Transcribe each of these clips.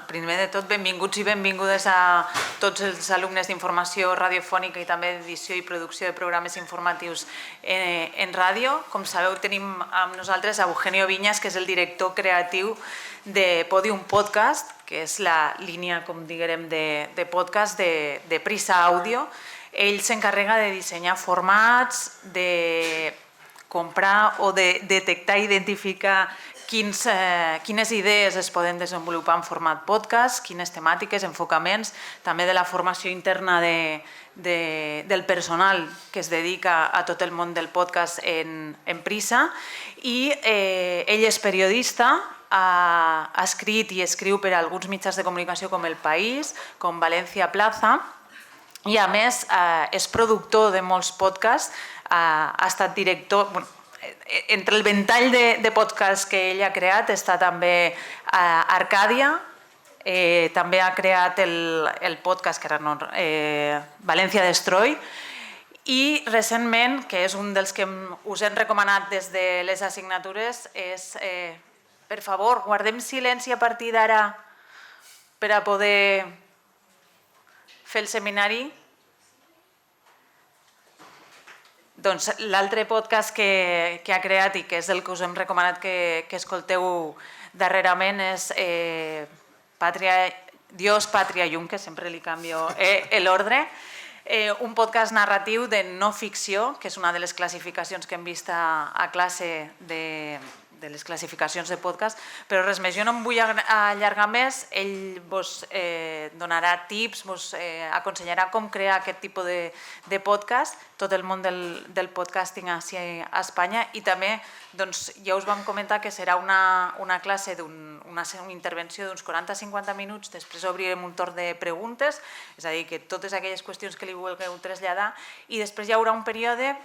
primer de tot, benvinguts i benvingudes a tots els alumnes d'informació radiofònica i també d'edició i producció de programes informatius en ràdio. Com sabeu, tenim amb nosaltres a Eugenio Viñas, que és el director creatiu de Podium Podcast, que és la línia, com diguem, de podcast de Prisa Audio. Ell s'encarrega de dissenyar formats, de comprar o de detectar i identificar quines idees es poden desenvolupar en format podcast, quines temàtiques, enfocaments, també de la formació interna del personal que es dedica a tot el món del podcast en Prisa. I ell és periodista, ha escrit i escriu per a alguns mitjans de comunicació com El País, com Valencia Plaza, i a més és productor de molts podcasts, ha estat director... Entre el ventall de podcasts que ell ha creat està també Arcàdia, també ha creat el podcast que era Valencia Destroy, i recentment, que és un dels que us hem recomanat des de les assignatures, és, per favor, guardem silenci a partir d'ara per a poder fer el seminari. Doncs l'altre podcast que ha creat i que és el que us hem recomanat que escolteu darrerament és Dios, Patria, Llum, que sempre li canvio l'ordre, un podcast narratiu de no ficció, que és una de les classificacions que hem vist a classe de les classificacions de podcast, però res més, jo no em vull allargar més, ell vos donarà tips, vos aconsellarà com crear aquest tipus de podcast, tot el món del podcasting a Espanya, i també ja us vam comentar que serà una classe, una intervenció d'uns 40-50 minuts, després obrirem un torn de preguntes, és a dir, que totes aquelles qüestions que li vulgueu traslladar, i després hi haurà un període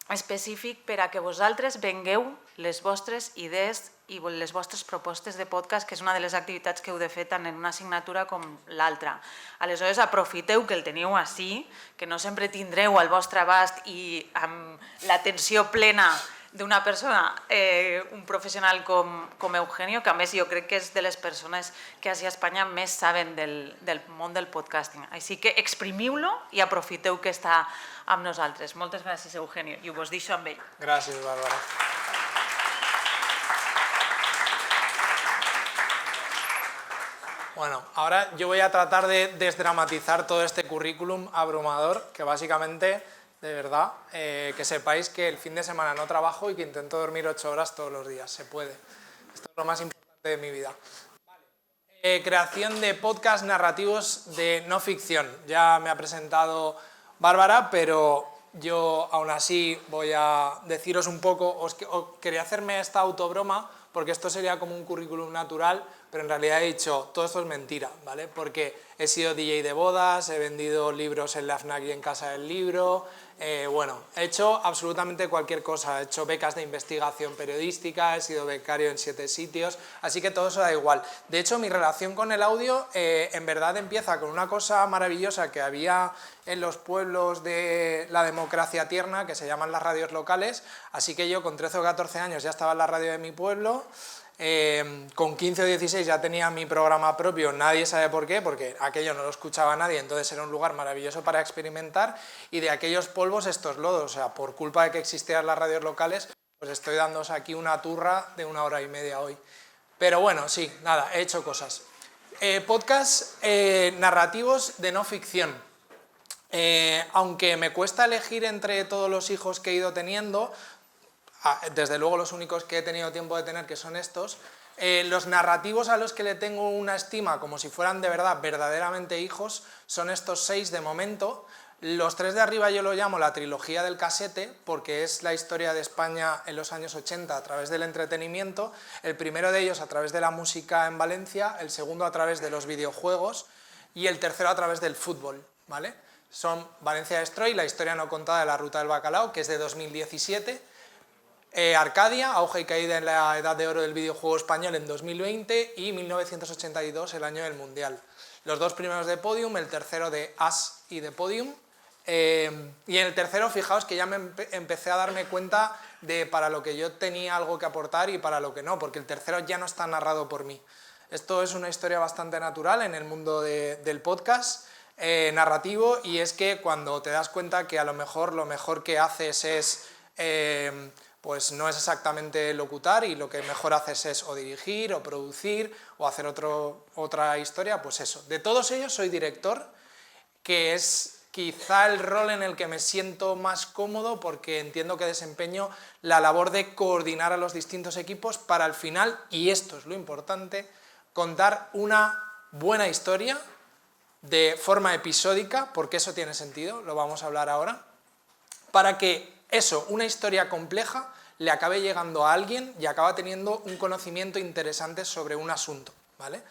específic per a que vosaltres vengueu les vostres idees i les vostres propostes de podcast, que és una de les activitats que heu de fer tant en una assignatura com l'altra. Aleshores, aprofiteu que el teniu ací, que no sempre tindreu al vostre abast i amb l'atenció plena d'una persona, un professional com Eugenio, que a més jo crec que és de les persones que a Espanya més saben del món del podcasting. Així que exprimiu-lo i aprofiteu que està amb nosaltres. Moltes gràcies, Eugenio, i ho vos deixo amb ell. Gràcies, Bàrbara. Bueno, ahora yo voy a tratar de desdramatizar todo este currículum abrumador, que básicamente, de verdad, que sepáis que el fin de semana no trabajo y que intento dormir 8 horas todos los días, se puede. Esto es lo más importante de mi vida. Vale. Creación de podcast narrativos de no ficción. Ya me ha presentado Bárbara, pero yo aún así voy a deciros un poco, quería hacerme esta autobroma, porque esto sería como un currículum natural, pero en realidad he dicho, todo esto es mentira, ¿vale? Porque he sido DJ de bodas, he vendido libros en la FNAC y en Casa del Libro, bueno, he hecho absolutamente cualquier cosa, he hecho becas de investigación periodística, he sido becario en 7 sitios, así que todo eso da igual. De hecho, mi relación con el audio en verdad empieza con una cosa maravillosa que había en los pueblos de la democracia tierna, que se llaman las radios locales, así que yo con 13 o 14 años ya estaba en la radio de mi pueblo. Con 15 o 16 ya tenía mi programa propio, nadie sabe por qué, porque aquello no lo escuchaba nadie, entonces era un lugar maravilloso para experimentar, y de aquellos polvos estos lodos, o sea, por culpa de que existieran las radios locales, pues estoy dándoos aquí una turra de 1 hora y media hoy. Pero bueno, sí, nada, he hecho cosas. Podcasts narrativos de no ficción. Aunque me cuesta elegir entre todos los hijos que he ido teniendo, desde luego los únicos que he tenido tiempo de tener, que son estos, los narrativos a los que le tengo una estima como si fueran de verdad, verdaderamente hijos, son estos 6 de momento. Los 3 de arriba yo lo llamo la trilogía del casete, porque es la historia de España en los años 80 a través del entretenimiento, el primero de ellos a través de la música en Valencia, el segundo a través de los videojuegos y el tercero a través del fútbol, ¿vale? Son Valencia Destroy, la historia no contada de la Ruta del Bacalao, que es de 2017, Arcadia, auge y caída en la edad de oro del videojuego español en 2020, y 1982, el año del Mundial. Los 2 primeros de Podium, el tercero de As y de Podium. Y en el tercero, fijaos que ya me empecé a darme cuenta de para lo que yo tenía algo que aportar y para lo que no, porque el tercero ya no está narrado por mí. Esto es una historia bastante natural en el mundo del podcast narrativo, y es que cuando te das cuenta que a lo mejor que haces es, pues no es exactamente locutar, y lo que mejor haces es o dirigir, o producir, o hacer otra historia, pues eso. De todos ellos soy director, que es quizá el rol en el que me siento más cómodo, porque entiendo que desempeño la labor de coordinar a los distintos equipos para al final, y esto es lo importante, contar una buena historia de forma episódica, porque eso tiene sentido, lo vamos a hablar ahora, para que eso, una historia compleja, le acabe llegando a alguien y acaba teniendo un conocimiento interesante sobre un asunto, ¿vale?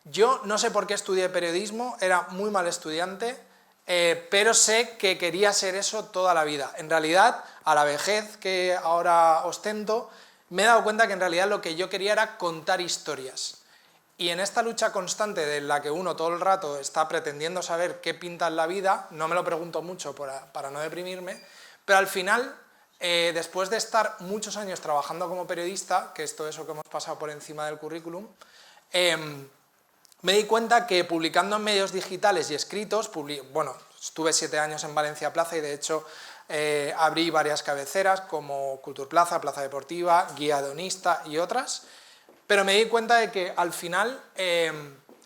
Yo no sé por qué estudié periodismo, era muy mal estudiante, pero sé que quería ser eso toda la vida. En realidad, a la vejez que ahora ostento, me he dado cuenta que en realidad lo que yo quería era contar historias. Y en esta lucha constante de la que uno todo el rato está pretendiendo saber qué pinta en la vida, no me lo pregunto mucho para no deprimirme, pero al final, después de estar muchos años trabajando como periodista, que es todo eso que hemos pasado por encima del currículum, me di cuenta que publicando en medios digitales y escritos, bueno, estuve 7 años en Valencia Plaza y de hecho abrí varias cabeceras como Cultur Plaza, Plaza Deportiva, Guía Hedonista y otras, pero me di cuenta de que al final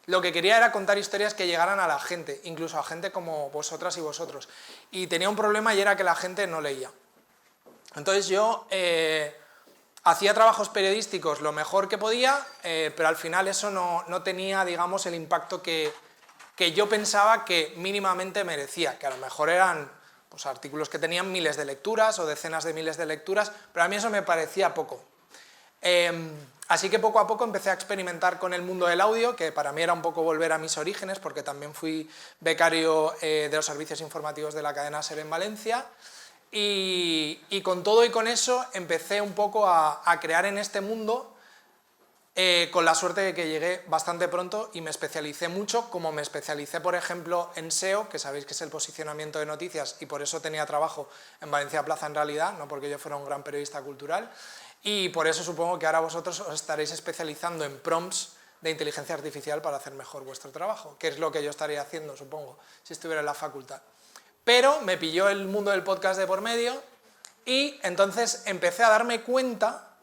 lo que quería era contar historias que llegaran a la gente, incluso a gente como vosotras y vosotros, y tenía un problema, y era que la gente no leía. Entonces yo hacía trabajos periodísticos lo mejor que podía, pero al final eso no tenía, digamos, el impacto que yo pensaba que mínimamente merecía, que a lo mejor eran pues, artículos que tenían miles de lecturas o decenas de miles de lecturas, pero a mí eso me parecía poco. Así que poco a poco empecé a experimentar con el mundo del audio, que para mí era un poco volver a mis orígenes, porque también fui becario de los servicios informativos de la cadena SER en Valencia, y con todo y con eso empecé un poco a crear en este mundo, con la suerte de que llegué bastante pronto y me especialicé mucho, como me especialicé, por ejemplo, en SEO, que sabéis que es el posicionamiento de noticias, y por eso tenía trabajo en Valencia Plaza en realidad, no porque yo fuera un gran periodista cultural, y por eso supongo que ahora vosotros os estaréis especializando en prompts de inteligencia artificial para hacer mejor vuestro trabajo, que es lo que yo estaría haciendo, supongo, si estuviera en la facultad. Pero me pilló el mundo del podcast de por medio, y entonces empecé a darme cuenta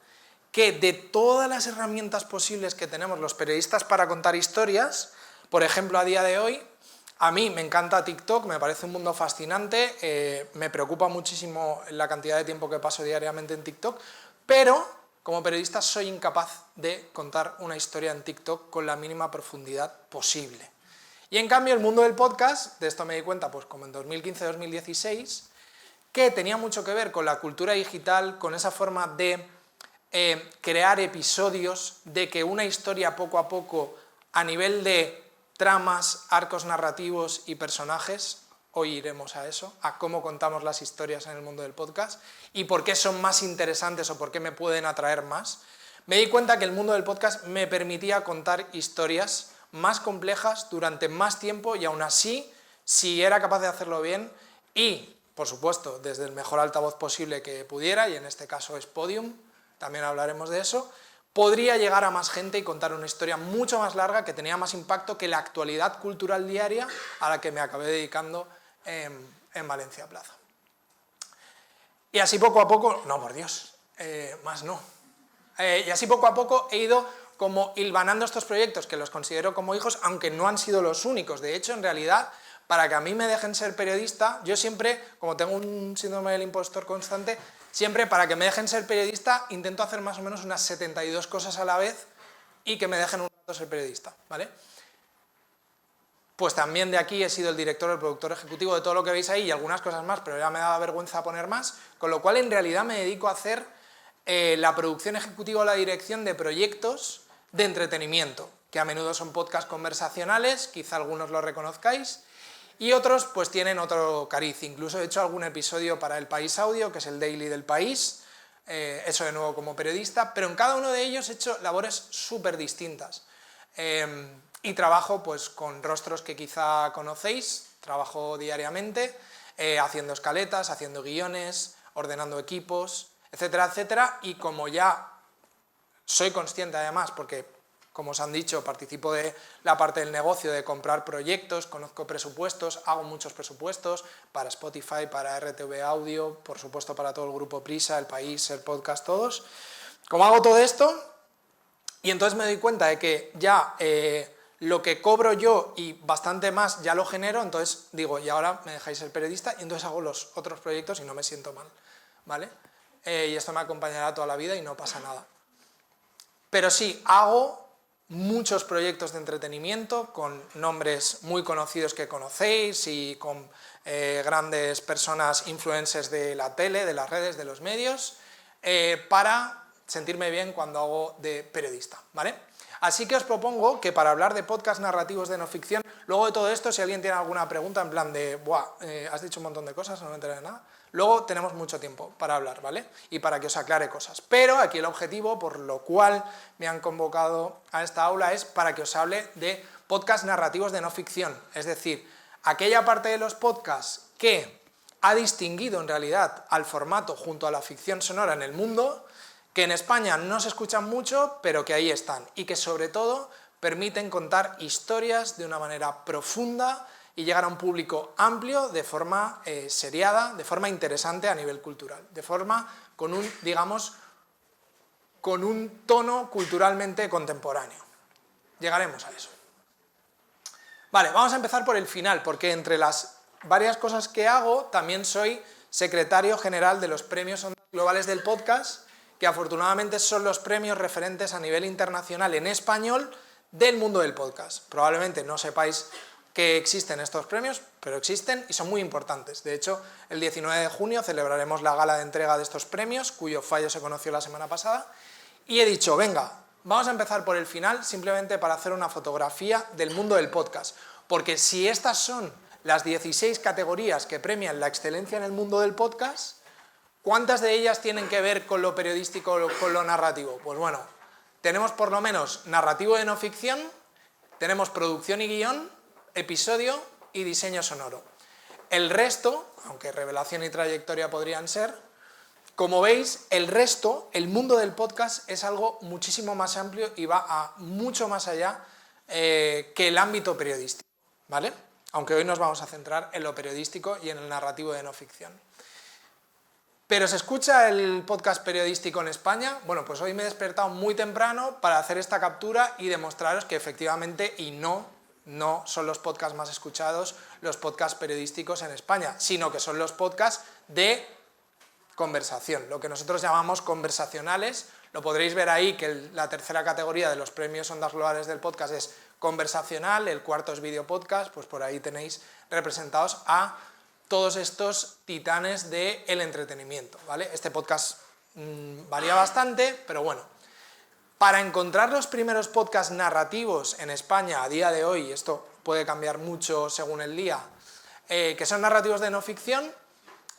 que de todas las herramientas posibles que tenemos los periodistas para contar historias, por ejemplo, a día de hoy, a mí me encanta TikTok, me parece un mundo fascinante, me preocupa muchísimo la cantidad de tiempo que paso diariamente en TikTok, pero como periodista soy incapaz de contar una historia en TikTok con la mínima profundidad posible. Y en cambio el mundo del podcast, de esto me di cuenta pues como en 2015-2016, que tenía mucho que ver con la cultura digital, con esa forma de crear episodios, de que una historia poco a poco, a nivel de tramas, arcos narrativos y personajes, hoy iremos a eso, a cómo contamos las historias en el mundo del podcast y por qué son más interesantes o por qué me pueden atraer más, me di cuenta que el mundo del podcast me permitía contar historias más complejas durante más tiempo, y aún así, si era capaz de hacerlo bien y, por supuesto, desde el mejor altavoz posible que pudiera, y en este caso es Podium, también hablaremos de eso, podría llegar a más gente y contar una historia mucho más larga que tenía más impacto que la actualidad cultural diaria a la que me acabé dedicando en Valencia Plaza. Y así poco a poco, no por Dios, más no, y así poco a poco he ido como hilvanando estos proyectos que los considero como hijos, aunque no han sido los únicos. De hecho, en realidad, para que a mí me dejen ser periodista, yo siempre, como tengo un síndrome del impostor constante, siempre para que me dejen ser periodista intento hacer más o menos unas 72 cosas a la vez y que me dejen un rato ser periodista, ¿vale? Pues también de aquí he sido el director, el productor ejecutivo de todo lo que veis ahí y algunas cosas más, pero ya me daba vergüenza poner más, con lo cual en realidad me dedico a hacer la producción ejecutiva o la dirección de proyectos de entretenimiento, que a menudo son podcasts conversacionales, quizá algunos lo reconozcáis, y otros pues tienen otro cariz. Incluso he hecho algún episodio para El País Audio, que es el daily del País, eso de nuevo como periodista, pero en cada uno de ellos he hecho labores súper distintas. Y trabajo pues con rostros que quizá conocéis, trabajo diariamente, haciendo escaletas, haciendo guiones, ordenando equipos, etcétera, etcétera, y como ya soy consciente además, porque como os han dicho, participo de la parte del negocio de comprar proyectos, conozco presupuestos, hago muchos presupuestos para Spotify, para RTV Audio, por supuesto para todo el grupo Prisa, El País, El Podcast, todos. Como hago todo esto, y entonces me doy cuenta de que ya lo que cobro yo y bastante más ya lo genero, entonces digo, y ahora me dejáis ser periodista, y entonces hago los otros proyectos y no me siento mal, ¿vale? Y esto me acompañará toda la vida y no pasa nada. Pero sí, hago muchos proyectos de entretenimiento con nombres muy conocidos que conocéis y con grandes personas influencers de la tele, de las redes, de los medios, para sentirme bien cuando hago de periodista, ¿vale? Así que os propongo que para hablar de podcast narrativos de no ficción, luego de todo esto, si alguien tiene alguna pregunta en plan de, buah, has dicho un montón de cosas, no me enteré de nada, luego tenemos mucho tiempo para hablar, ¿vale? Y para que os aclare cosas. Pero aquí el objetivo, por lo cual me han convocado a esta aula, es para que os hable de podcast narrativos de no ficción, es decir, aquella parte de los podcasts que ha distinguido en realidad al formato junto a la ficción sonora en el mundo, que en España no se escuchan mucho, pero que ahí están, y que sobre todo permiten contar historias de una manera profunda y llegar a un público amplio de forma seriada, de forma interesante a nivel cultural, de forma con un, digamos, con un tono culturalmente contemporáneo. Llegaremos a eso. Vale, vamos a empezar por el final, porque entre las varias cosas que hago, también soy secretario general de los Premios Ondas Globales del Podcast, que afortunadamente son los premios referentes a nivel internacional en español del mundo del podcast. Probablemente no sepáis que existen estos premios, pero existen y son muy importantes. De hecho, el 19 de junio celebraremos la gala de entrega de estos premios, cuyo fallo se conoció la semana pasada, y he dicho, venga, vamos a empezar por el final, simplemente para hacer una fotografía del mundo del podcast, porque si estas son las 16 categorías que premian la excelencia en el mundo del podcast, ¿cuántas de ellas tienen que ver con lo periodístico o con lo narrativo? Pues bueno, tenemos por lo menos narrativo de no ficción, tenemos producción y guión, episodio y diseño sonoro. El resto, aunque revelación y trayectoria podrían ser, como veis, el resto, el mundo del podcast es algo muchísimo más amplio y va a mucho más allá que el ámbito periodístico, ¿vale? Aunque hoy nos vamos a centrar en lo periodístico y en el narrativo de no ficción. ¿Pero se escucha el podcast periodístico en España? Bueno, pues hoy me he despertado muy temprano para hacer esta captura y demostraros que efectivamente y no son los podcasts más escuchados los podcasts periodísticos en España, sino que son los podcasts de conversación, lo que nosotros llamamos conversacionales. Lo podréis ver ahí que la tercera categoría de los premios Ondas Globales del Podcast es conversacional, el cuarto es video podcast, pues por ahí tenéis representados a todos estos titanes del entretenimiento, ¿vale? Este podcast varía bastante, pero bueno. Para encontrar los primeros podcasts narrativos en España a día de hoy, esto puede cambiar mucho según el día, que son narrativos de no ficción,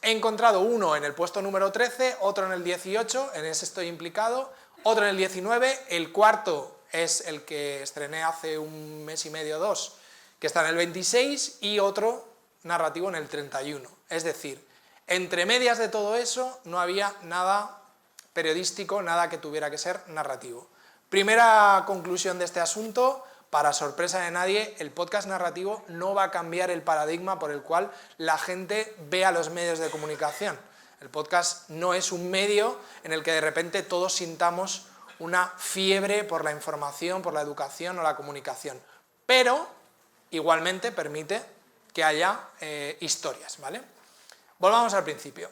he encontrado uno en el puesto número 13, otro en el 18, en ese estoy implicado, otro en el 19, el cuarto es el que estrené hace un mes y medio, 2, que está en el 26, y otro narrativo en el 31. Es decir, entre medias de todo eso no había nada periodístico, nada que tuviera que ser narrativo. Primera conclusión de este asunto, para sorpresa de nadie, el podcast narrativo no va a cambiar el paradigma por el cual la gente ve a los medios de comunicación. El podcast no es un medio en el que de repente todos sintamos una fiebre por la información, por la educación o la comunicación, pero igualmente permite que haya historias, ¿vale? Volvamos al principio.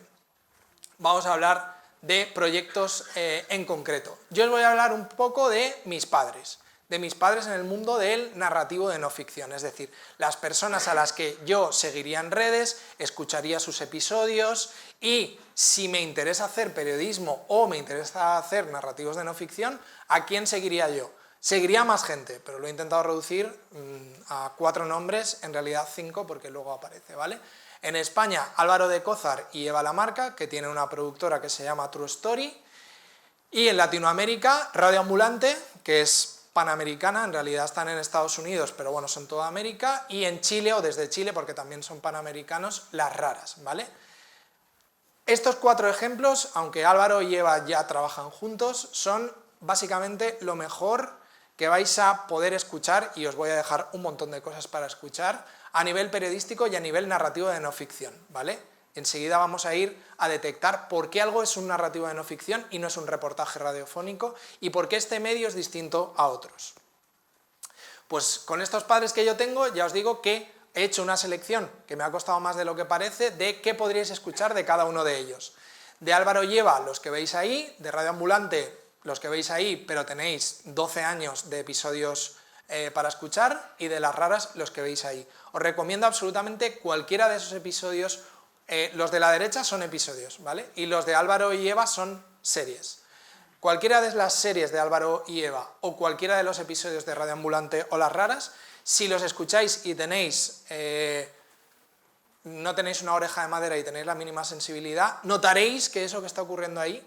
Vamos a hablar de proyectos en concreto. Yo os voy a hablar un poco de mis padres en el mundo del narrativo de no ficción, es decir, las personas a las que yo seguiría en redes, escucharía sus episodios y si me interesa hacer periodismo o me interesa hacer narrativos de no ficción, ¿a quién seguiría yo? Seguiría más gente, pero lo he intentado reducir a 4 nombres, en realidad 5 porque luego aparece, ¿vale? En España, Álvaro de Cózar y Eva Lamarca, que tiene una productora que se llama True Story, y en Latinoamérica, Radio Ambulante, que es panamericana, en realidad están en Estados Unidos, pero bueno, son toda América, y en Chile o desde Chile, porque también son panamericanos, Las Raras, ¿vale? Estos 4 ejemplos, aunque Álvaro y Eva ya trabajan juntos, son básicamente lo mejor que vais a poder escuchar, y os voy a dejar un montón de cosas para escuchar, a nivel periodístico y a nivel narrativo de no ficción, ¿vale? Enseguida vamos a ir a detectar por qué algo es un narrativo de no ficción y no es un reportaje radiofónico, y por qué este medio es distinto a otros. Pues con estos padres que yo tengo, ya os digo que he hecho una selección, que me ha costado más de lo que parece, de qué podríais escuchar de cada uno de ellos. De Álvaro Lleva, los que veis ahí, de Radio Ambulante, los que veis ahí, pero tenéis 12 años de episodios para escuchar, y de Las Raras, los que veis ahí. Os recomiendo absolutamente cualquiera de esos episodios. Los de la derecha son episodios, ¿vale? Y los de Álvaro y Eva son series. Cualquiera de las series de Álvaro y Eva o cualquiera de los episodios de Radio Ambulante o Las Raras, si los escucháis y no tenéis una oreja de madera y tenéis la mínima sensibilidad, notaréis que eso que está ocurriendo ahí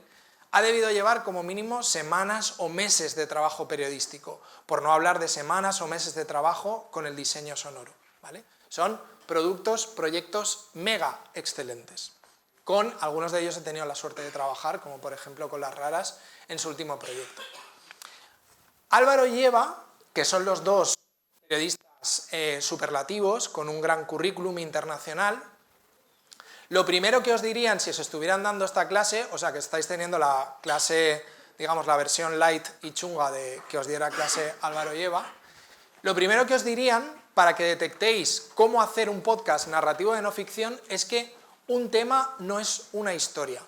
ha debido llevar como mínimo semanas o meses de trabajo periodístico, por no hablar de semanas o meses de trabajo con el diseño sonoro, ¿vale? Son proyectos mega excelentes. Con algunos de ellos he tenido la suerte de trabajar, como por ejemplo con Las Raras en su último proyecto. Álvaro y Eva, que son los dos periodistas superlativos, con un gran currículum internacional, lo primero que os dirían si os estuvieran dando esta clase, o sea que estáis teniendo la clase, digamos la versión light y chunga de que os diera clase Álvaro y Eva, lo primero que os dirían para que detectéis cómo hacer un podcast narrativo de no ficción es que un tema no es una historia.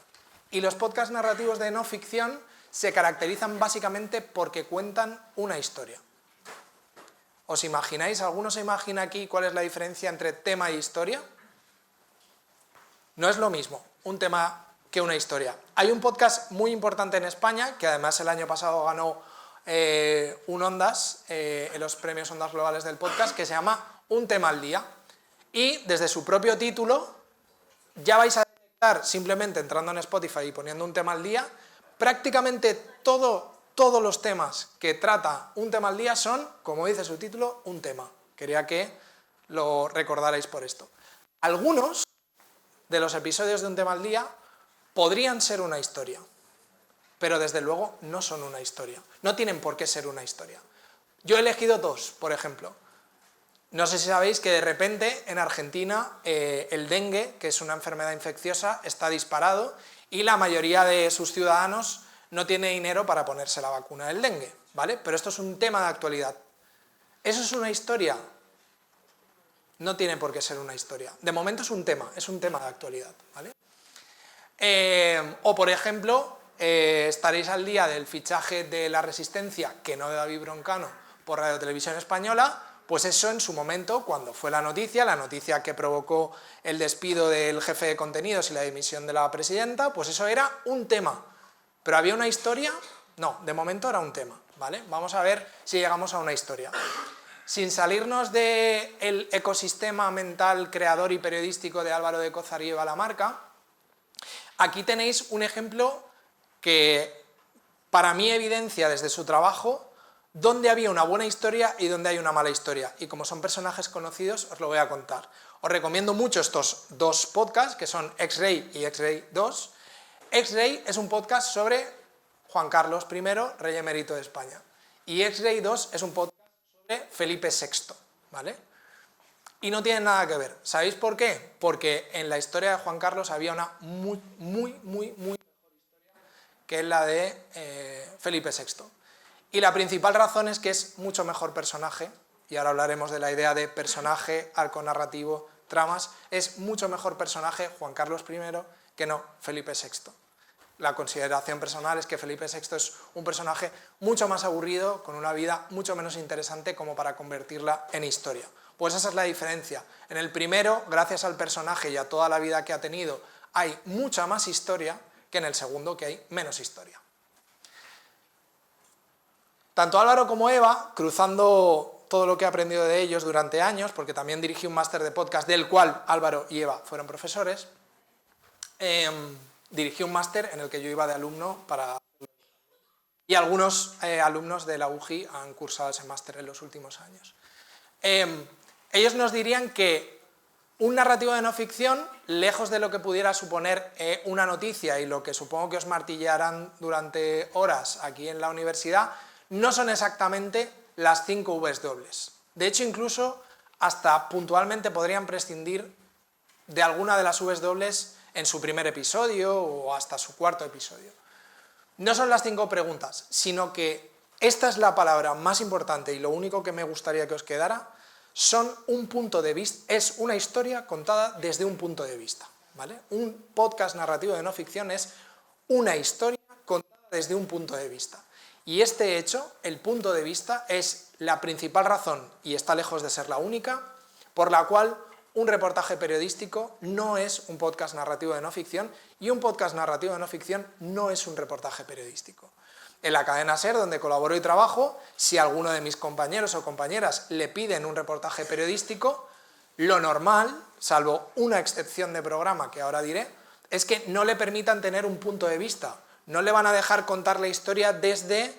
Y los podcasts narrativos de no ficción se caracterizan básicamente porque cuentan una historia. ¿Os imagináis? ¿Alguno se imagina aquí cuál es la diferencia entre tema e historia? No es lo mismo un tema que una historia. Hay un podcast muy importante en España, que además el año pasado ganó un Ondas, en los premios Ondas Globales del podcast, que se llama Un tema al día. Y desde su propio título ya vais a detectar, simplemente entrando en Spotify y poniendo Un tema al día, prácticamente todos los temas que trata Un tema al día son, como dice su título, un tema. Quería que lo recordarais por esto. Algunos de los episodios de Un tema al día podrían ser una historia, pero desde luego no son una historia. No tienen por qué ser una historia. Yo he elegido dos, por ejemplo. No sé si sabéis que de repente en Argentina el dengue, que es una enfermedad infecciosa, está disparado y la mayoría de sus ciudadanos no tiene dinero para ponerse la vacuna del dengue, ¿vale? Pero esto es un tema de actualidad. ¿Eso es una historia? No tiene por qué ser una historia. De momento es un tema de actualidad, ¿vale? O por ejemplo, estaréis al día del fichaje de La Resistencia, que no de David Broncano, por Radio Televisión Española. Pues eso en su momento, cuando fue la noticia que provocó el despido del jefe de contenidos y la dimisión de la presidenta, pues eso era un tema. ¿Pero había una historia? No, de momento era un tema, ¿vale? Vamos a ver si llegamos a una historia. Sin salirnos del ecosistema mental, creador y periodístico de Álvaro de Cózar y Eva Lamarca, aquí tenéis un ejemplo que para mí evidencia desde su trabajo dónde había una buena historia y dónde hay una mala historia. Y como son personajes conocidos, os lo voy a contar. Os recomiendo mucho estos dos podcasts, que son X-Ray y X-Ray 2. X-Ray es un podcast sobre Juan Carlos I, rey emérito de España. Y X-Ray 2 es un podcast sobre Felipe VI, ¿vale? Y no tienen nada que ver. ¿Sabéis por qué? Porque en la historia de Juan Carlos había una muy mejor historia que es la de Felipe VI. Y la principal razón es que es mucho mejor personaje, y ahora hablaremos de la idea de personaje, arco narrativo, tramas, es mucho mejor personaje Juan Carlos I que no Felipe VI. La consideración personal es que Felipe VI es un personaje mucho más aburrido, con una vida mucho menos interesante como para convertirla en historia. Pues esa es la diferencia. En el primero, gracias al personaje y a toda la vida que ha tenido, hay mucha más historia que en el segundo, que hay menos historia. Tanto Álvaro como Eva, cruzando todo lo que he aprendido de ellos durante años, porque también dirigí un máster de podcast del cual Álvaro y Eva fueron profesores, dirigí un máster en el que yo iba de alumno y algunos alumnos de la UGI han cursado ese máster en los últimos años. Ellos nos dirían que un narrativo de no ficción, lejos de lo que pudiera suponer una noticia y lo que supongo que os martillarán durante horas aquí en la universidad, no son exactamente las 5 Vs dobles. De hecho, incluso hasta puntualmente podrían prescindir de alguna de las Vs dobles en su primer episodio o hasta su cuarto episodio. No son las 5 preguntas, sino que esta es la palabra más importante y lo único que me gustaría que os quedara, son un punto de vista, es una historia contada desde un punto de vista, ¿vale? Un podcast narrativo de no ficción es una historia contada desde un punto de vista. Y este hecho, el punto de vista, es la principal razón, y está lejos de ser la única, por la cual un reportaje periodístico no es un podcast narrativo de no ficción y un podcast narrativo de no ficción no es un reportaje periodístico. En la cadena SER, donde colaboro y trabajo, si a alguno de mis compañeros o compañeras le piden un reportaje periodístico, lo normal, salvo una excepción de programa que ahora diré, es que no le permitan tener un punto de vista. No le van a dejar contar la historia desde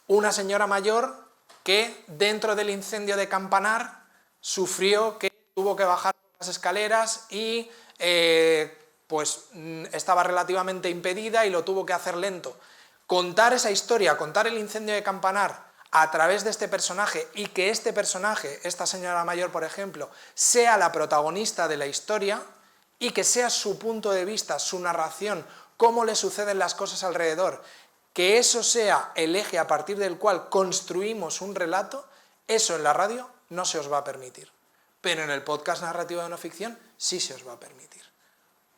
una señora mayor que dentro del incendio de Campanar sufrió que tuvo que bajar las escaleras y pues estaba relativamente impedida y lo tuvo que hacer lento. Contar esa historia, contar el incendio de Campanar a través de este personaje y que este personaje, esta señora mayor por ejemplo, sea la protagonista de la historia y que sea su punto de vista, su narración, cómo le suceden las cosas alrededor, que eso sea el eje a partir del cual construimos un relato, eso en la radio no se os va a permitir. Pero en el podcast narrativo de no ficción sí se os va a permitir.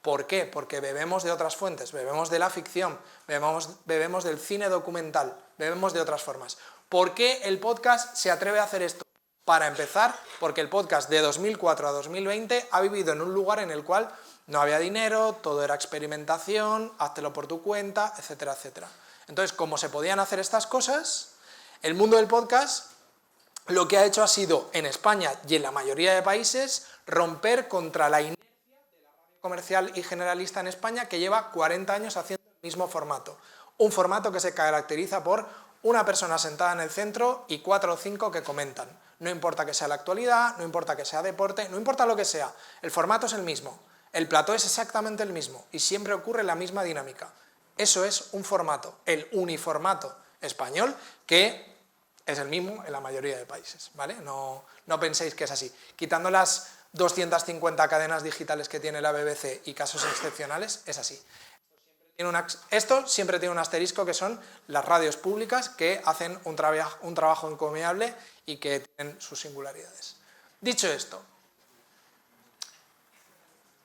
¿Por qué? Porque bebemos de otras fuentes, bebemos de la ficción, bebemos del cine documental, bebemos de otras formas. ¿Por qué el podcast se atreve a hacer esto? Para empezar, porque el podcast de 2004 a 2020 ha vivido en un lugar en el cual no había dinero, todo era experimentación, háztelo por tu cuenta, etcétera, etcétera. Entonces, como se podían hacer estas cosas, el mundo del podcast lo que ha hecho ha sido, en España y en la mayoría de países, romper contra la inercia de la radio comercial y generalista en España, que lleva 40 años haciendo el mismo formato. Un formato que se caracteriza por una persona sentada en el centro y 4 o 5 que comentan. No importa que sea la actualidad, no importa que sea deporte, no importa lo que sea, el formato es el mismo, el plató es exactamente el mismo y siempre ocurre la misma dinámica. Eso es un formato, el uniformato español, que es el mismo en la mayoría de países, ¿vale? No penséis que es así. Quitando las 250 cadenas digitales que tiene la BBC y casos excepcionales, es así. Esto siempre tiene un asterisco, que son las radios públicas que hacen un trabajo encomiable y que tienen sus singularidades. Dicho esto,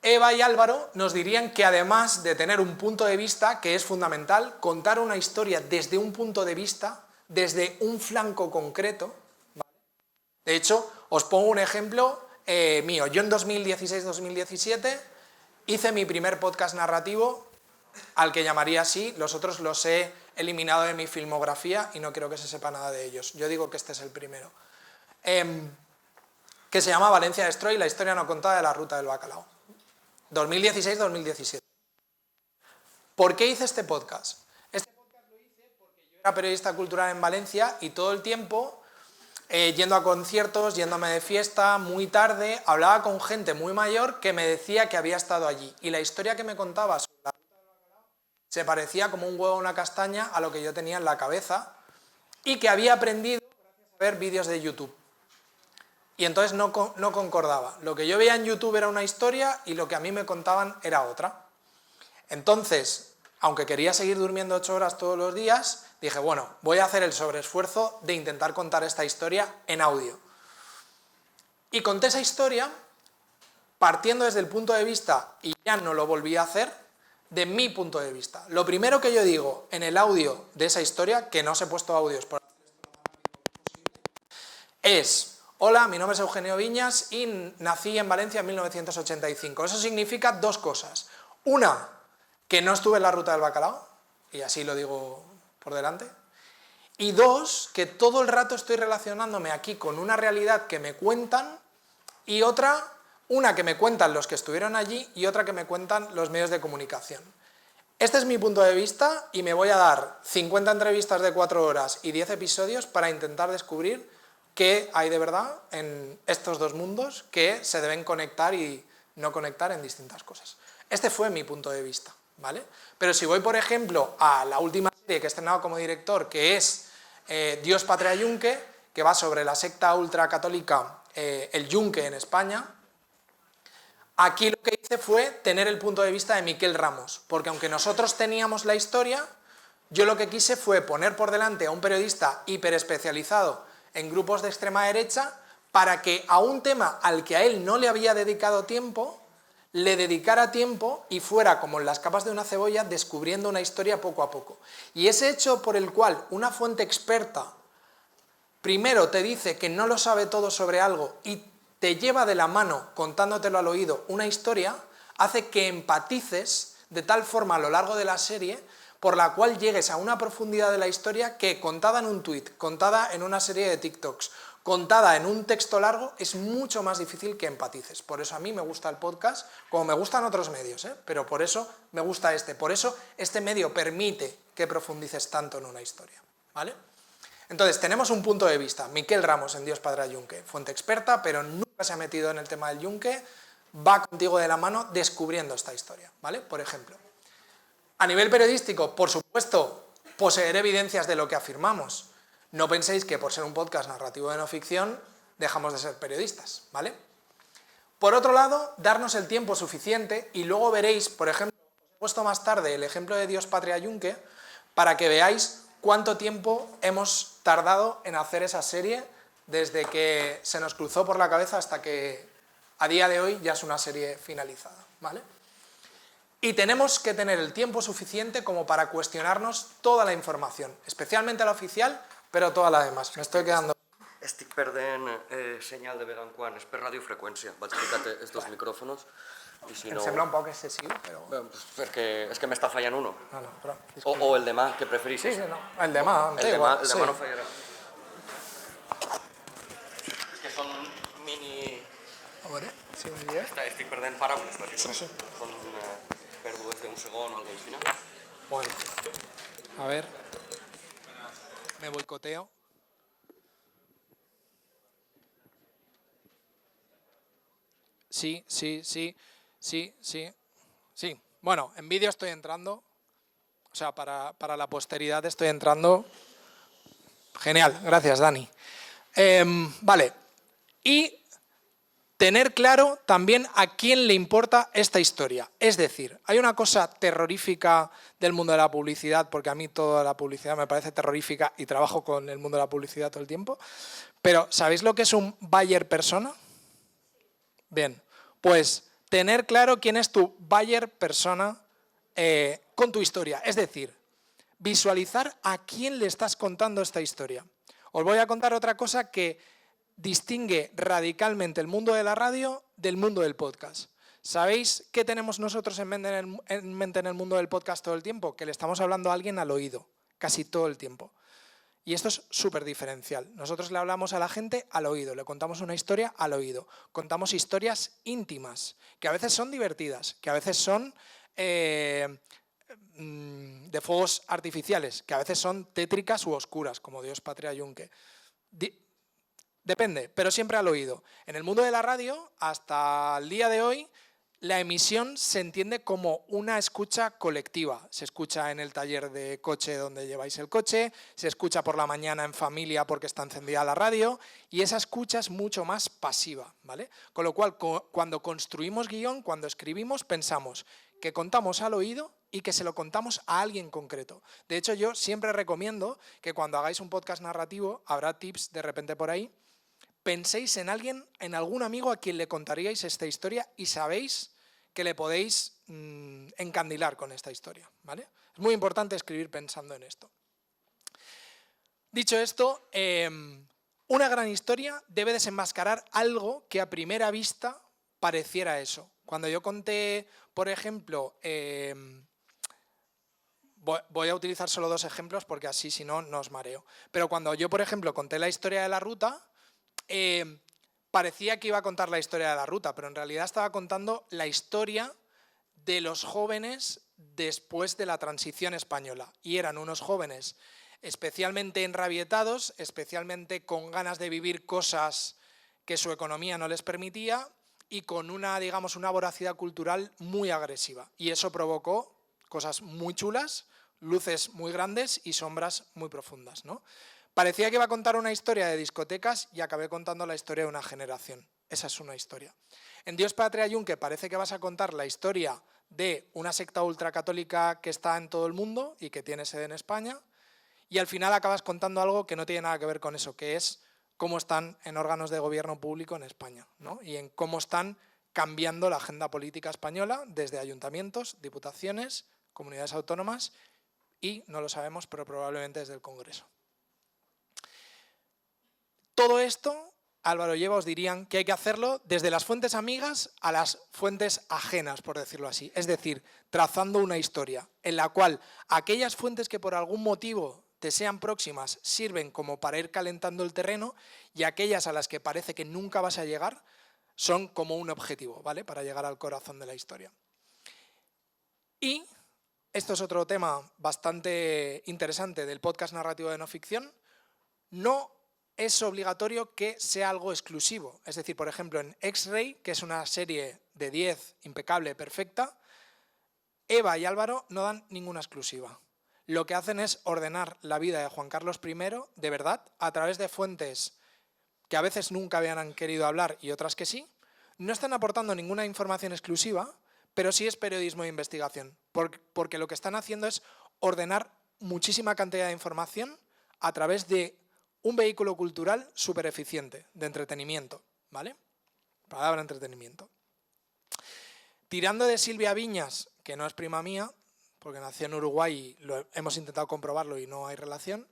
Eva y Álvaro nos dirían que además de tener un punto de vista, que es fundamental, contar una historia desde un punto de vista, desde un flanco concreto, ¿vale? De hecho, os pongo un ejemplo mío. Yo en 2016-2017 hice mi primer podcast narrativo, al que llamaría así, los otros los he eliminado de mi filmografía y no quiero que se sepa nada de ellos. Yo digo que este es el primero. Que se llama Valencia Destroy, la historia no contada de la ruta del bacalao. 2016-2017. ¿Por qué hice este podcast? Este podcast lo hice porque yo era periodista cultural en Valencia y todo el tiempo, yendo a conciertos, yéndome de fiesta, muy tarde, hablaba con gente muy mayor que me decía que había estado allí. Y la historia que me contaba sobre la ruta del bacalao se parecía como un huevo a una castaña a lo que yo tenía en la cabeza y que había aprendido gracias a ver vídeos de YouTube. Y entonces no concordaba. Lo que yo veía en YouTube era una historia y lo que a mí me contaban era otra. Entonces, aunque quería seguir durmiendo 8 horas todos los días, dije, bueno, voy a hacer el sobreesfuerzo de intentar contar esta historia en audio. Y conté esa historia partiendo desde el punto de vista, y ya no lo volví a hacer, de mi punto de vista. Lo primero que yo digo en el audio de esa historia, que no os he puesto audios por es: hola, mi nombre es Eugenio Viñas y nací en Valencia en 1985. Eso significa dos cosas. Una, que no estuve en la ruta del bacalao, y así lo digo por delante. Y dos, que todo el rato estoy relacionándome aquí con una realidad que me cuentan y otra, una que me cuentan los que estuvieron allí y otra que me cuentan los medios de comunicación. Este es mi punto de vista y me voy a dar 50 entrevistas de 4 horas y 10 episodios para intentar descubrir qué hay de verdad en estos dos mundos que se deben conectar y no conectar en distintas cosas. Este fue mi punto de vista, ¿vale? Pero si voy, por ejemplo, a la última serie que he estrenado como director, que es Dios, Patria, Yunque, que va sobre la secta ultracatólica, el Yunque en España. Aquí lo que hice fue tener el punto de vista de Miquel Ramos, porque aunque nosotros teníamos la historia, yo lo que quise fue poner por delante a un periodista hiperespecializado en grupos de extrema derecha para que a un tema al que a él no le había dedicado tiempo, le dedicara tiempo y fuera como en las capas de una cebolla descubriendo una historia poco a poco. Y ese hecho por el cual una fuente experta primero te dice que no lo sabe todo sobre algo y te lleva de la mano, contándotelo al oído, una historia, hace que empatices de tal forma a lo largo de la serie por la cual llegues a una profundidad de la historia que contada en un tuit, contada en una serie de TikToks, contada en un texto largo, es mucho más difícil que empatices. Por eso a mí me gusta el podcast, como me gustan otros medios, pero por eso me gusta este. Por eso este medio permite que profundices tanto en una historia, ¿vale? Entonces, tenemos un punto de vista. Miquel Ramos en Dios, Patria, Yunque, fuente experta, pero nunca se ha metido en el tema del Yunque, va contigo de la mano descubriendo esta historia, ¿vale? Por ejemplo. A nivel periodístico, por supuesto, poseer evidencias de lo que afirmamos. No penséis que por ser un podcast narrativo de no ficción dejamos de ser periodistas, ¿vale? Por otro lado, darnos el tiempo suficiente y luego veréis, por ejemplo, os he puesto más tarde el ejemplo de Dios, Patria, Yunque, para que veáis cuánto tiempo hemos tardado en hacer esa serie desde que se nos cruzó por la cabeza hasta que a día de hoy ya es una serie finalizada, ¿vale? Y tenemos que tener el tiempo suficiente como para cuestionarnos toda la información, especialmente la oficial, pero toda la demás. Me estoy quedando... Estic perdent senyal de vegada en quan, és per radiofreqüència. Vaig ficar els dos micròfons i si no... Em sembla un poc excessiu, però... Perquè és que m'està fallant uno. No, no, però... O el demà, què preferissis? Sí, sí, no. El demà, el demà no sí. fallarà. És que són mini... A veure, si m'ho dius. Estic perdent paraules, perquè Sí, sí. són pèrdues d'un segon o alguna cosa així. Bueno, a ver, me boicoteo. Sí. Bueno, en vídeo estoy entrando, o sea, para la posteridad estoy entrando. Genial, gracias Dani. Vale, y tener claro también a quién le importa esta historia. Es decir, hay una cosa terrorífica del mundo de la publicidad, porque a mí toda la publicidad me parece terrorífica y trabajo con el mundo de la publicidad todo el tiempo, pero ¿sabéis lo que es un buyer persona? Bien, pues tener claro quién es tu buyer persona con tu historia. Es decir, visualizar a quién le estás contando esta historia. Os voy a contar otra cosa que distingue radicalmente el mundo de la radio del mundo del podcast. ¿Sabéis qué tenemos nosotros en mente en el mundo del podcast todo el tiempo? Que le estamos hablando a alguien al oído, casi todo el tiempo. Y esto es súper diferencial. Nosotros le hablamos a la gente al oído, le contamos una historia al oído. Contamos historias íntimas, que a veces son divertidas, que a veces son de fuegos artificiales, que a veces son tétricas u oscuras, como Dios, Patria, Yunque. Depende, pero siempre al oído. En el mundo de la radio, hasta el día de hoy, la emisión se entiende como una escucha colectiva. Se escucha en el taller de coche donde lleváis el coche, se escucha por la mañana en familia porque está encendida la radio, y esa escucha es mucho más pasiva, ¿vale? Con lo cual, cuando construimos guión, cuando escribimos, pensamos que contamos al oído y que se lo contamos a alguien concreto. De hecho, yo siempre recomiendo que cuando hagáis un podcast narrativo, habrá tips de repente por ahí, penséis en alguien, en algún amigo a quien le contaríais esta historia y sabéis que le podéis encandilar con esta historia, ¿vale? Es muy importante escribir pensando en esto. Dicho esto, una gran historia debe desenmascarar algo que a primera vista pareciera eso. Cuando yo conté, por ejemplo, voy a utilizar solo dos ejemplos porque así si no, no os mareo. Pero cuando yo, por ejemplo, conté la historia de la ruta, parecía que iba a contar la historia de la ruta, pero en realidad estaba contando la historia de los jóvenes después de la transición española. Y eran unos jóvenes especialmente enrabietados, especialmente con ganas de vivir cosas que su economía no les permitía y con una, digamos, una voracidad cultural muy agresiva. Y eso provocó cosas muy chulas, luces muy grandes y sombras muy profundas, ¿no? Parecía que iba a contar una historia de discotecas y acabé contando la historia de una generación. Esa es una historia. En Dios, Patria, Yunque parece que vas a contar la historia de una secta ultracatólica que está en todo el mundo y que tiene sede en España, y al final acabas contando algo que no tiene nada que ver con eso, que es cómo están en órganos de gobierno público en España, ¿no? Y en cómo están cambiando la agenda política española desde ayuntamientos, diputaciones, comunidades autónomas y, no lo sabemos, pero probablemente desde el Congreso. Todo esto, Álvaro y Eva os dirían que hay que hacerlo desde las fuentes amigas a las fuentes ajenas, por decirlo así. Es decir, trazando una historia en la cual aquellas fuentes que por algún motivo te sean próximas sirven como para ir calentando el terreno y aquellas a las que parece que nunca vas a llegar son como un objetivo, ¿vale? Para llegar al corazón de la historia. Y esto es otro tema bastante interesante del podcast narrativo de no ficción. No es obligatorio que sea algo exclusivo. Es decir, por ejemplo, en X-Ray, que es una serie de 10 impecable, perfecta, Eva y Álvaro no dan ninguna exclusiva. Lo que hacen es ordenar la vida de Juan Carlos I, de verdad, a través de fuentes que a veces nunca habían querido hablar y otras que sí. No están aportando ninguna información exclusiva, pero sí es periodismo de investigación, porque lo que están haciendo es ordenar muchísima cantidad de información a través de un vehículo cultural súper eficiente, de entretenimiento, ¿vale? Palabra entretenimiento. Tirando de Silvia Viñas, que no es prima mía, porque nació en Uruguay y hemos intentado comprobarlo y no hay relación,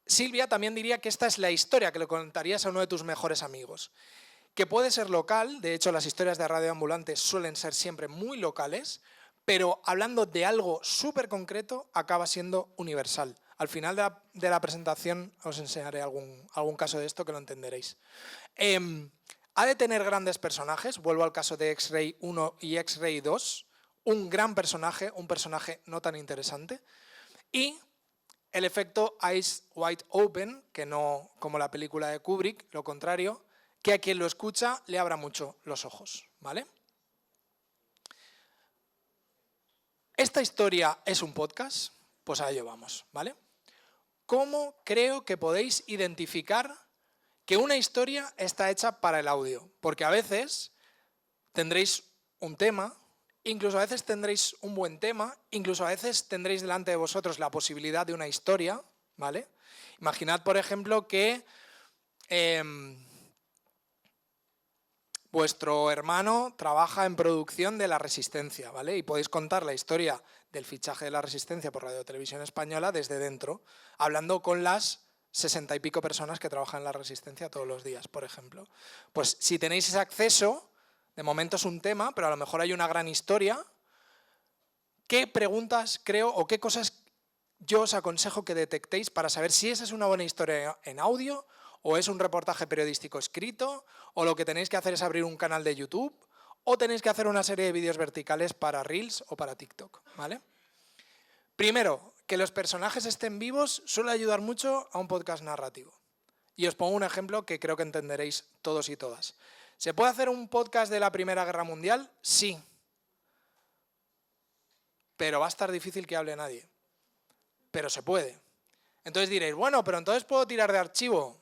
Silvia también diría que esta es la historia que le contarías a uno de tus mejores amigos, que puede ser local, de hecho las historias de Radio Ambulante suelen ser siempre muy locales, pero hablando de algo súper concreto acaba siendo universal. Al final de la presentación os enseñaré algún caso de esto que lo entenderéis. Ha de tener grandes personajes, vuelvo al caso de X-Ray 1 y X-Ray 2, un gran personaje, un personaje no tan interesante, y el efecto Eyes Wide Open, que no como la película de Kubrick, lo contrario, que a quien lo escucha le abra mucho los ojos, ¿vale? ¿Esta historia es un podcast? Pues a ello vamos, ¿vale? ¿Cómo creo que podéis identificar que una historia está hecha para el audio? Porque a veces tendréis un tema, incluso a veces tendréis un buen tema, incluso a veces tendréis delante de vosotros la posibilidad de una historia, ¿vale? Imaginad, por ejemplo, que vuestro hermano trabaja en producción de La Resistencia, ¿vale? Y podéis contar la historia del fichaje de La Resistencia por Radio Televisión Española desde dentro, hablando con las 60 y pico personas que trabajan en La Resistencia todos los días, por ejemplo. Pues si tenéis ese acceso, de momento es un tema, pero a lo mejor hay una gran historia, ¿qué preguntas creo o qué cosas yo os aconsejo que detectéis para saber si esa es una buena historia en audio o es un reportaje periodístico escrito o lo que tenéis que hacer es abrir un canal de YouTube o tenéis que hacer una serie de vídeos verticales para Reels o para TikTok, ¿vale? Primero, que los personajes estén vivos suele ayudar mucho a un podcast narrativo. Y os pongo un ejemplo que creo que entenderéis todos y todas. ¿Se puede hacer un podcast de la Primera Guerra Mundial? Sí. Pero va a estar difícil que hable nadie. Pero se puede. Entonces diréis, bueno, pero entonces puedo tirar de archivo.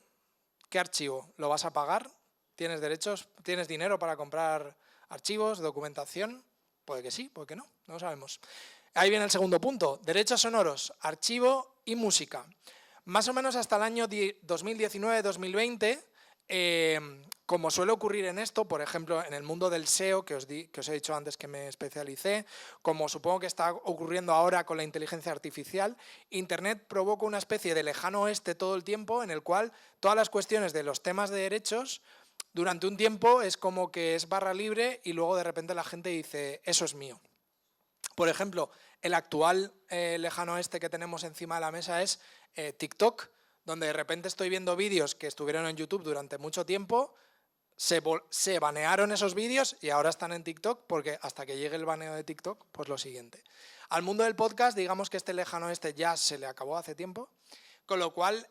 ¿Qué archivo? ¿Lo vas a pagar? ¿Tienes derechos? ¿Tienes dinero para comprar archivos, documentación? Puede que sí, puede que no, no lo sabemos. Ahí viene el segundo punto, derechos sonoros, archivo y música. Más o menos hasta el año 2019-2020, como suele ocurrir en esto, por ejemplo, en el mundo del SEO, que os he dicho antes que me especialicé, como supongo que está ocurriendo ahora con la inteligencia artificial, Internet provoca una especie de lejano oeste todo el tiempo en el cual todas las cuestiones de los temas de derechos durante un tiempo es como que es barra libre y luego de repente la gente dice, eso es mío. Por ejemplo, el actual lejano oeste que tenemos encima de la mesa es TikTok, donde de repente estoy viendo vídeos que estuvieron en YouTube durante mucho tiempo, se banearon esos vídeos y ahora están en TikTok porque hasta que llegue el baneo de TikTok, pues lo siguiente. Al mundo del podcast, digamos que este lejano oeste ya se le acabó hace tiempo, con lo cual,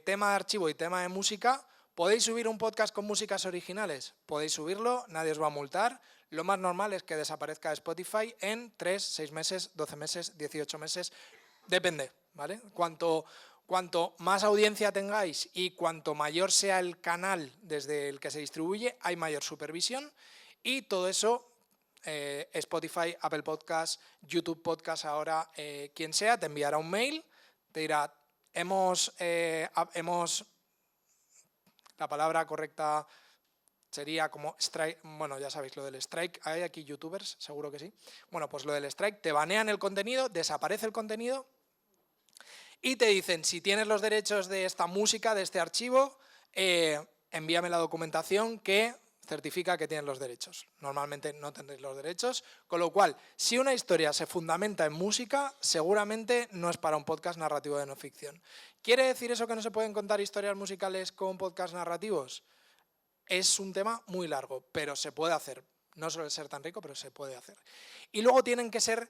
tema de archivo y tema de música, ¿podéis subir un podcast con músicas originales? Podéis subirlo, nadie os va a multar. Lo más normal es que desaparezca de Spotify en 3, 6 meses, 12 meses, 18 meses, depende, ¿vale? Cuanto Cuanto más audiencia tengáis y cuanto mayor sea el canal desde el que se distribuye, hay mayor supervisión y todo eso, Spotify, Apple Podcasts, YouTube Podcasts ahora, quien sea, te enviará un mail, te dirá, la palabra correcta sería como strike, bueno, ya sabéis lo del strike, hay aquí youtubers, seguro que sí. Bueno, pues lo del strike, te banean el contenido, desaparece el contenido y te dicen, si tienes los derechos de esta música, de este archivo, envíame la documentación que certifica que tienes los derechos. Normalmente no tendréis los derechos, con lo cual, si una historia se fundamenta en música, seguramente no es para un podcast narrativo de no ficción. ¿Quiere decir eso que no se pueden contar historias musicales con podcasts narrativos? Es un tema muy largo, pero se puede hacer. No suele ser tan rico, pero se puede hacer. Y luego tienen que ser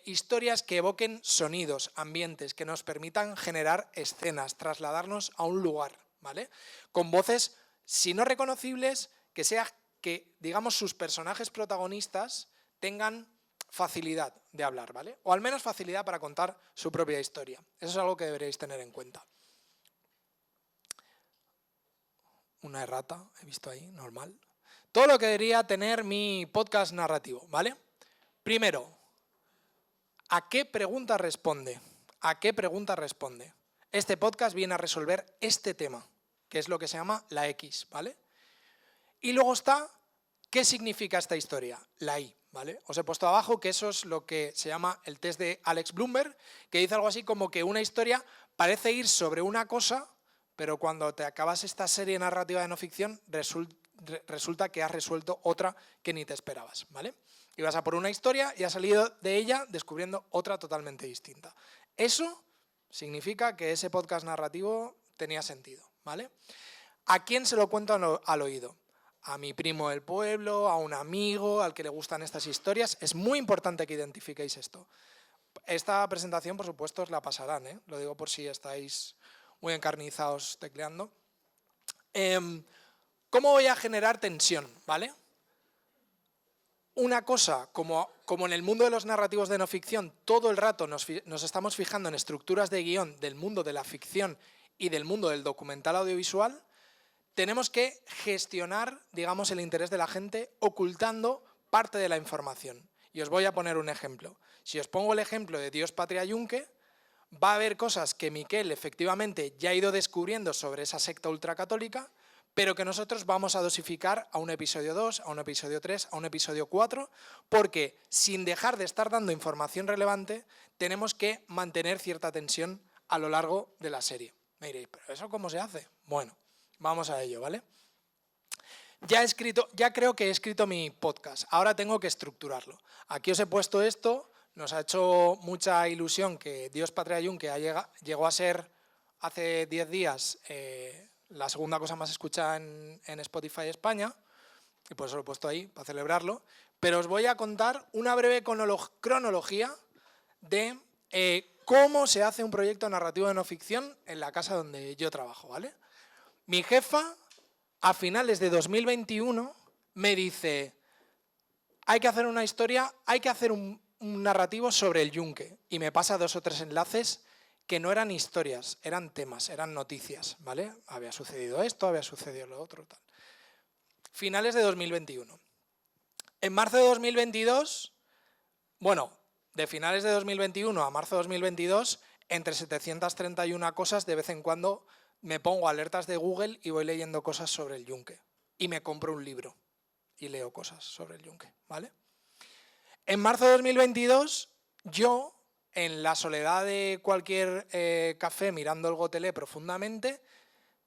historias que evoquen sonidos, ambientes, que nos permitan generar escenas, trasladarnos a un lugar, ¿vale? Con voces, si no reconocibles, que sea que, digamos, sus personajes protagonistas tengan facilidad de hablar, ¿vale? O al menos facilidad para contar su propia historia. Eso es algo que deberéis tener en cuenta. Una errata, he visto ahí, normal. Todo lo que debería tener mi podcast narrativo, ¿vale? Primero, ¿a qué pregunta responde? ¿A qué pregunta responde? Este podcast viene a resolver este tema, que es lo que se llama la X, ¿vale? Y luego está, ¿qué significa esta historia? La Y, ¿vale? Os he puesto abajo que eso es lo que se llama el test de Alex Blumberg, que dice algo así como que una historia parece ir sobre una cosa, pero cuando te acabas esta serie narrativa de no ficción, resulta que has resuelto otra que ni te esperabas, ¿vale? Ibas a por una historia y has salido de ella descubriendo otra totalmente distinta. Eso significa que ese podcast narrativo tenía sentido, ¿vale? ¿A quién se lo cuento al oído? A mi primo del pueblo, a un amigo, al que le gustan estas historias. Es muy importante que identifiquéis esto. Esta presentación, por supuesto, os la pasarán, ¿eh? Lo digo por si estáis muy encarnizados tecleando. ¿Cómo voy a generar tensión? ¿Vale? Una cosa, como en el mundo de los narrativos de no ficción, todo el rato nos estamos fijando en estructuras de guión del mundo de la ficción y del mundo del documental audiovisual, tenemos que gestionar, digamos, el interés de la gente ocultando parte de la información. Y os voy a poner un ejemplo. Si os pongo el ejemplo de Dios, Patria, Yunque, va a haber cosas que Miquel efectivamente ya ha ido descubriendo sobre esa secta ultracatólica, pero que nosotros vamos a dosificar a un episodio 2, a un episodio 3, a un episodio 4, porque sin dejar de estar dando información relevante, tenemos que mantener cierta tensión a lo largo de la serie. Me diréis, ¿pero eso cómo se hace? Bueno, vamos a ello, ¿vale? Ya creo que he escrito mi podcast, ahora tengo que estructurarlo. Aquí os he puesto esto, nos ha hecho mucha ilusión que Dios, Patria, Yunque llegó a ser hace 10 días la segunda cosa más escuchada en Spotify España, y por eso lo he puesto ahí, para celebrarlo, pero os voy a contar una breve cronología de cómo se hace un proyecto narrativo de no ficción en la casa donde yo trabajo, ¿vale? Mi jefa, a finales de 2021, me dice, hay que hacer una historia, hay que hacer un narrativo sobre el Yunque, y me pasa 2 o 3 enlaces que no eran historias, eran temas, eran noticias, ¿vale? Había sucedido esto, había sucedido lo otro, tal. Finales de 2021. En marzo de 2022, bueno, de finales de 2021 a marzo de 2022, entre 731 cosas, de vez en cuando me pongo alertas de Google y voy leyendo cosas sobre el Yunque. Y me compro un libro y leo cosas sobre el Yunque, ¿vale? En marzo de 2022, yo, en la soledad de cualquier café mirando el Gotelé profundamente,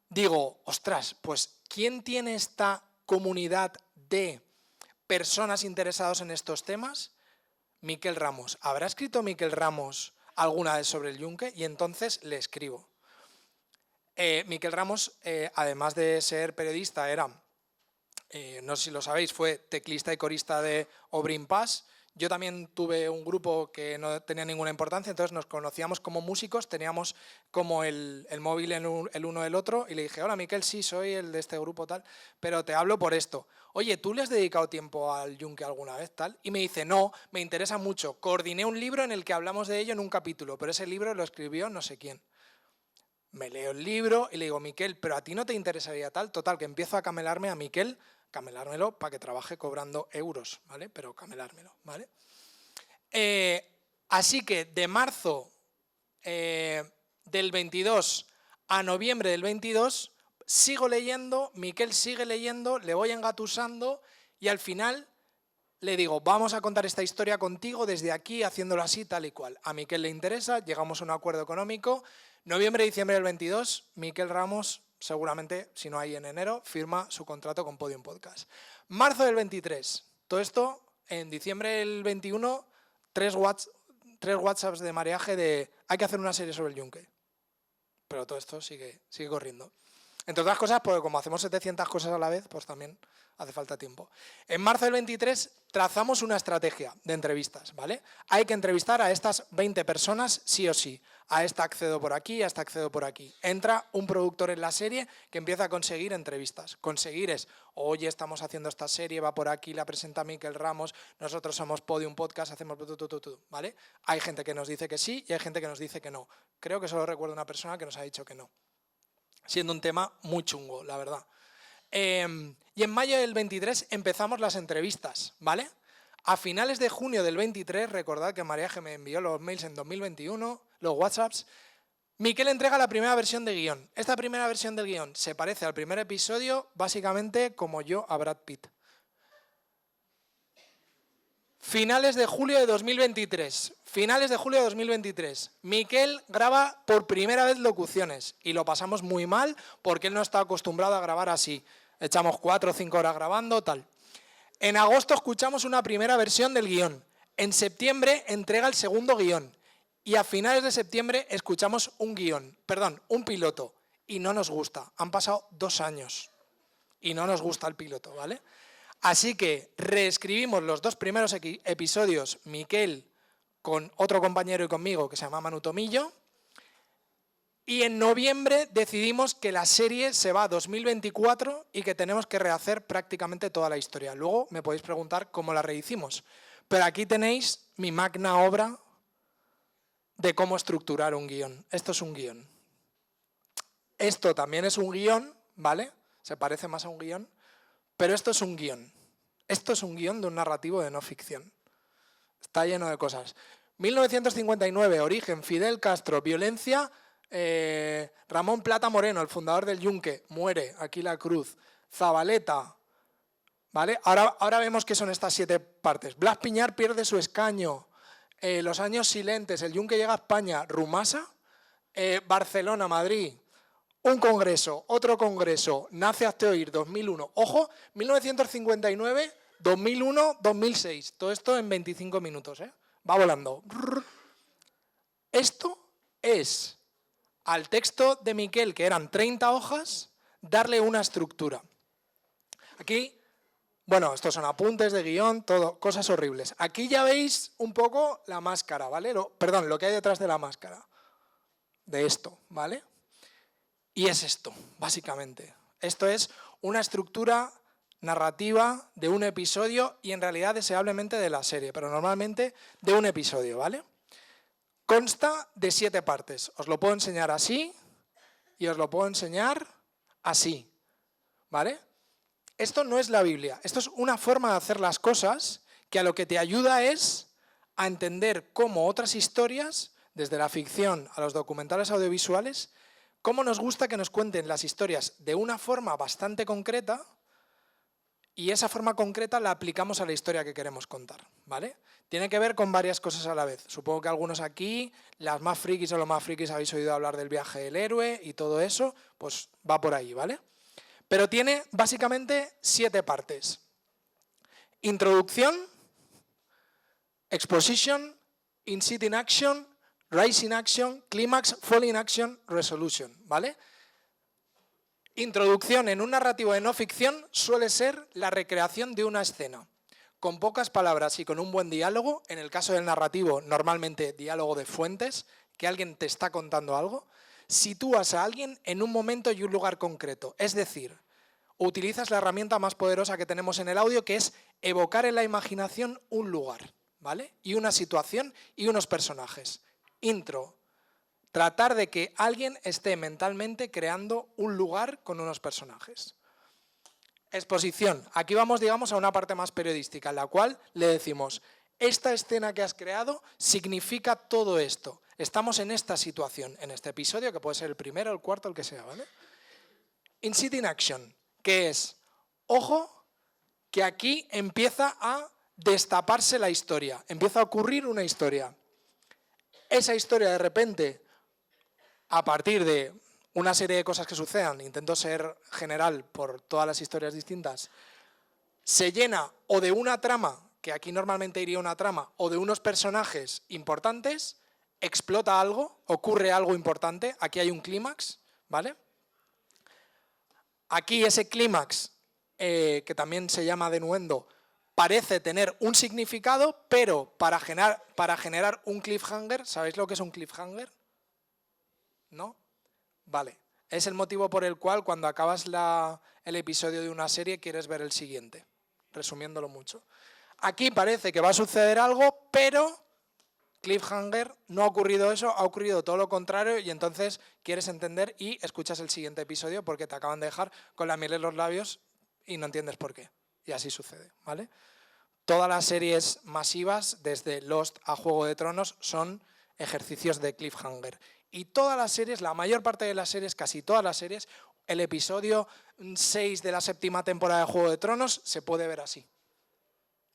digo, ostras, pues ¿quién tiene esta comunidad de personas interesadas en estos temas? Miquel Ramos. ¿Habrá escrito Miquel Ramos alguna vez sobre el Yunque? Y entonces le escribo. Miquel Ramos, además de ser periodista, era, no sé si lo sabéis, fue teclista y corista de Obrin Pass. Yo también tuve un grupo que no tenía ninguna importancia, entonces nos conocíamos como músicos, teníamos como el móvil el uno del otro, y le dije, hola Miquel, sí, soy el de este grupo tal, pero te hablo por esto. Oye, ¿tú le has dedicado tiempo al Yunque alguna vez tal? Y me dice, no, me interesa mucho. Coordiné un libro en el que hablamos de ello en un capítulo, pero ese libro lo escribió no sé quién. me leo el libro y le digo, Miquel, pero a ti no te interesaría tal. Total, que empiezo a camelarme a Miquel, camelármelo para que trabaje cobrando euros, ¿vale? Pero camelármelo, ¿vale? Así que de marzo del 22 a noviembre del 22 sigo leyendo, Miquel sigue leyendo, le voy engatusando y al final le digo, vamos a contar esta historia contigo desde aquí, haciéndolo así, tal y cual. A Miquel le interesa, llegamos a un acuerdo económico. Noviembre, diciembre del 22, Miquel Ramos, seguramente, si no hay en enero, firma su contrato con Podium Podcast. Marzo del 23, todo esto en diciembre del 21, tres WhatsApps de mareaje de hay que hacer una serie sobre el Yunque. Pero todo esto sigue corriendo. Entre otras cosas, porque como hacemos 700 cosas a la vez, pues también hace falta tiempo. En marzo del 23 trazamos una estrategia de entrevistas, ¿vale? Hay que entrevistar a estas 20 personas sí o sí. A esta accedo por aquí, a esta accedo por aquí. Entra un productor en la serie que empieza a conseguir entrevistas. Conseguir es, oye, estamos haciendo esta serie, va por aquí, la presenta Miquel Ramos, nosotros somos Podium Podcast, hacemos ¿vale? Hay gente que nos dice que sí y hay gente que nos dice que no. Creo que solo recuerdo una persona que nos ha dicho que no. Siendo un tema muy chungo, la verdad. Y en mayo del 23 empezamos las entrevistas, ¿vale? A finales de junio del 23, recordad que Mariaje me envió los mails en 2021, los WhatsApps, Miquel entrega la primera versión de guión. Esta primera versión del guión se parece al primer episodio, básicamente como yo a Brad Pitt. Finales de julio de 2023. Miquel graba por primera vez locuciones y lo pasamos muy mal porque él no está acostumbrado a grabar así. Echamos 4 o 5 horas grabando, tal. En agosto escuchamos una primera versión del guión. En septiembre entrega el segundo guión. Y a finales de septiembre escuchamos un piloto. Y no nos gusta. Han pasado 2 años. Y no nos gusta el piloto, ¿vale? Así que reescribimos los 2 primeros episodios, Miquel con otro compañero y conmigo que se llama Manu Tomillo. Y en noviembre decidimos que la serie se va a 2024 y que tenemos que rehacer prácticamente toda la historia. Luego me podéis preguntar cómo la rehicimos. Pero aquí tenéis mi magna obra de cómo estructurar un guión. Esto es un guión. Esto también es un guión, ¿vale? Se parece más a un guión. Pero esto es un guión. Esto es un guión de un narrativo de no ficción. Está lleno de cosas. 1959, origen, Fidel Castro, violencia, Ramón Plata Moreno, el fundador del Yunque, muere, aquí la cruz. Zabaleta, ¿vale? Ahora vemos qué son estas 7 partes. Blas Piñar pierde su escaño, los años silentes, el Yunque llega a España, Rumasa, Barcelona, Madrid. Un congreso, otro congreso, nace Hazte Oír, 2001. Ojo, 1959, 2001, 2006. Todo esto en 25 minutos, ¿eh? Va volando. Esto es al texto de Miquel, que eran 30 hojas, darle una estructura. Aquí, bueno, estos son apuntes de guión, todo, cosas horribles. Aquí ya veis un poco la máscara, ¿vale? Lo que hay detrás de la máscara. De esto, ¿vale? Y es esto, básicamente. Esto es una estructura narrativa de un episodio y en realidad deseablemente de la serie, pero normalmente de un episodio, ¿vale? Consta de 7 partes. Os lo puedo enseñar así y os lo puedo enseñar así, ¿vale? Esto no es la Biblia, esto es una forma de hacer las cosas que a lo que te ayuda es a entender cómo otras historias, desde la ficción a los documentales audiovisuales, cómo nos gusta que nos cuenten las historias de una forma bastante concreta y esa forma concreta la aplicamos a la historia que queremos contar, ¿vale? Tiene que ver con varias cosas a la vez. Supongo que algunos aquí, las más frikis o los más frikis, habéis oído hablar del viaje del héroe y todo eso, pues va por ahí, ¿vale? Pero tiene básicamente 7 partes. Introducción, exposition, inciting action, rising action, clímax, falling action, resolution, ¿vale? Introducción en un narrativo de no ficción suele ser la recreación de una escena. Con pocas palabras y con un buen diálogo, en el caso del narrativo, normalmente diálogo de fuentes, que alguien te está contando algo, sitúas a alguien en un momento y un lugar concreto. Es decir, utilizas la herramienta más poderosa que tenemos en el audio, que es evocar en la imaginación un lugar, ¿vale? Y una situación y unos personajes. Intro. tratar de que alguien esté mentalmente creando un lugar con unos personajes. Exposición. Aquí vamos, digamos, a una parte más periodística, en la cual le decimos, esta escena que has creado significa todo esto. Estamos en esta situación, en este episodio, que puede ser el primero, el cuarto, el que sea, ¿vale? Inciting action, que es, ojo, que aquí empieza a destaparse la historia, empieza a ocurrir una historia. Esa historia de repente, a partir de una serie de cosas que sucedan, intento ser general por todas las historias distintas, se llena o de una trama, que aquí normalmente iría una trama, o de unos personajes importantes, explota algo, ocurre algo importante, aquí hay un clímax, ¿vale? Aquí ese clímax, que también se llama denuendo, parece tener un significado, pero para generar un cliffhanger, ¿sabéis lo que es un cliffhanger? ¿No? Vale. Es el motivo por el cual cuando acabas el episodio de una serie quieres ver el siguiente, resumiéndolo mucho. Aquí parece que va a suceder algo, pero cliffhanger, no ha ocurrido eso, ha ocurrido todo lo contrario y entonces quieres entender y escuchas el siguiente episodio porque te acaban de dejar con la miel en los labios y no entiendes por qué. Y así sucede, ¿vale? Todas las series masivas, desde Lost a Juego de Tronos, son ejercicios de cliffhanger. Y todas las series, la mayor parte de las series, casi todas las series, el episodio 6 de la 7ª temporada de Juego de Tronos se puede ver así,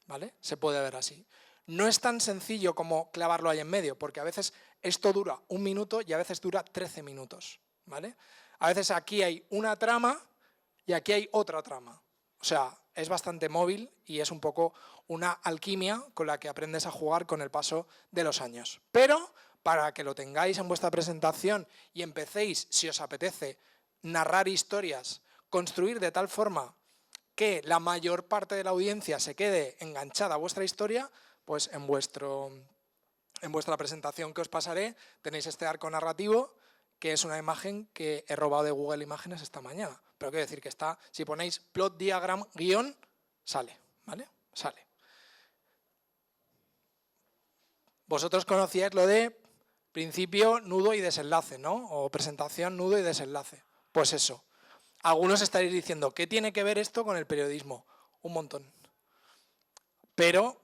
¿vale? Se puede ver así. No es tan sencillo como clavarlo ahí en medio, porque a veces esto dura 1 minuto y a veces dura 13 minutos, ¿vale? A veces aquí hay una trama y aquí hay otra trama. O sea, es bastante móvil y es un poco una alquimia con la que aprendes a jugar con el paso de los años. Pero para que lo tengáis en vuestra presentación y empecéis, si os apetece, narrar historias, construir de tal forma que la mayor parte de la audiencia se quede enganchada a vuestra historia, pues en vuestra presentación que os pasaré tenéis este arco narrativo, que es una imagen que he robado de Google Imágenes esta mañana. Pero quiero decir que está, si ponéis plot diagram guión, sale, ¿vale? Sale. Vosotros conocíais lo de principio, nudo y desenlace, ¿no? O presentación, nudo y desenlace. Pues eso. Algunos estaréis diciendo, ¿qué tiene que ver esto con el periodismo? Un montón. Pero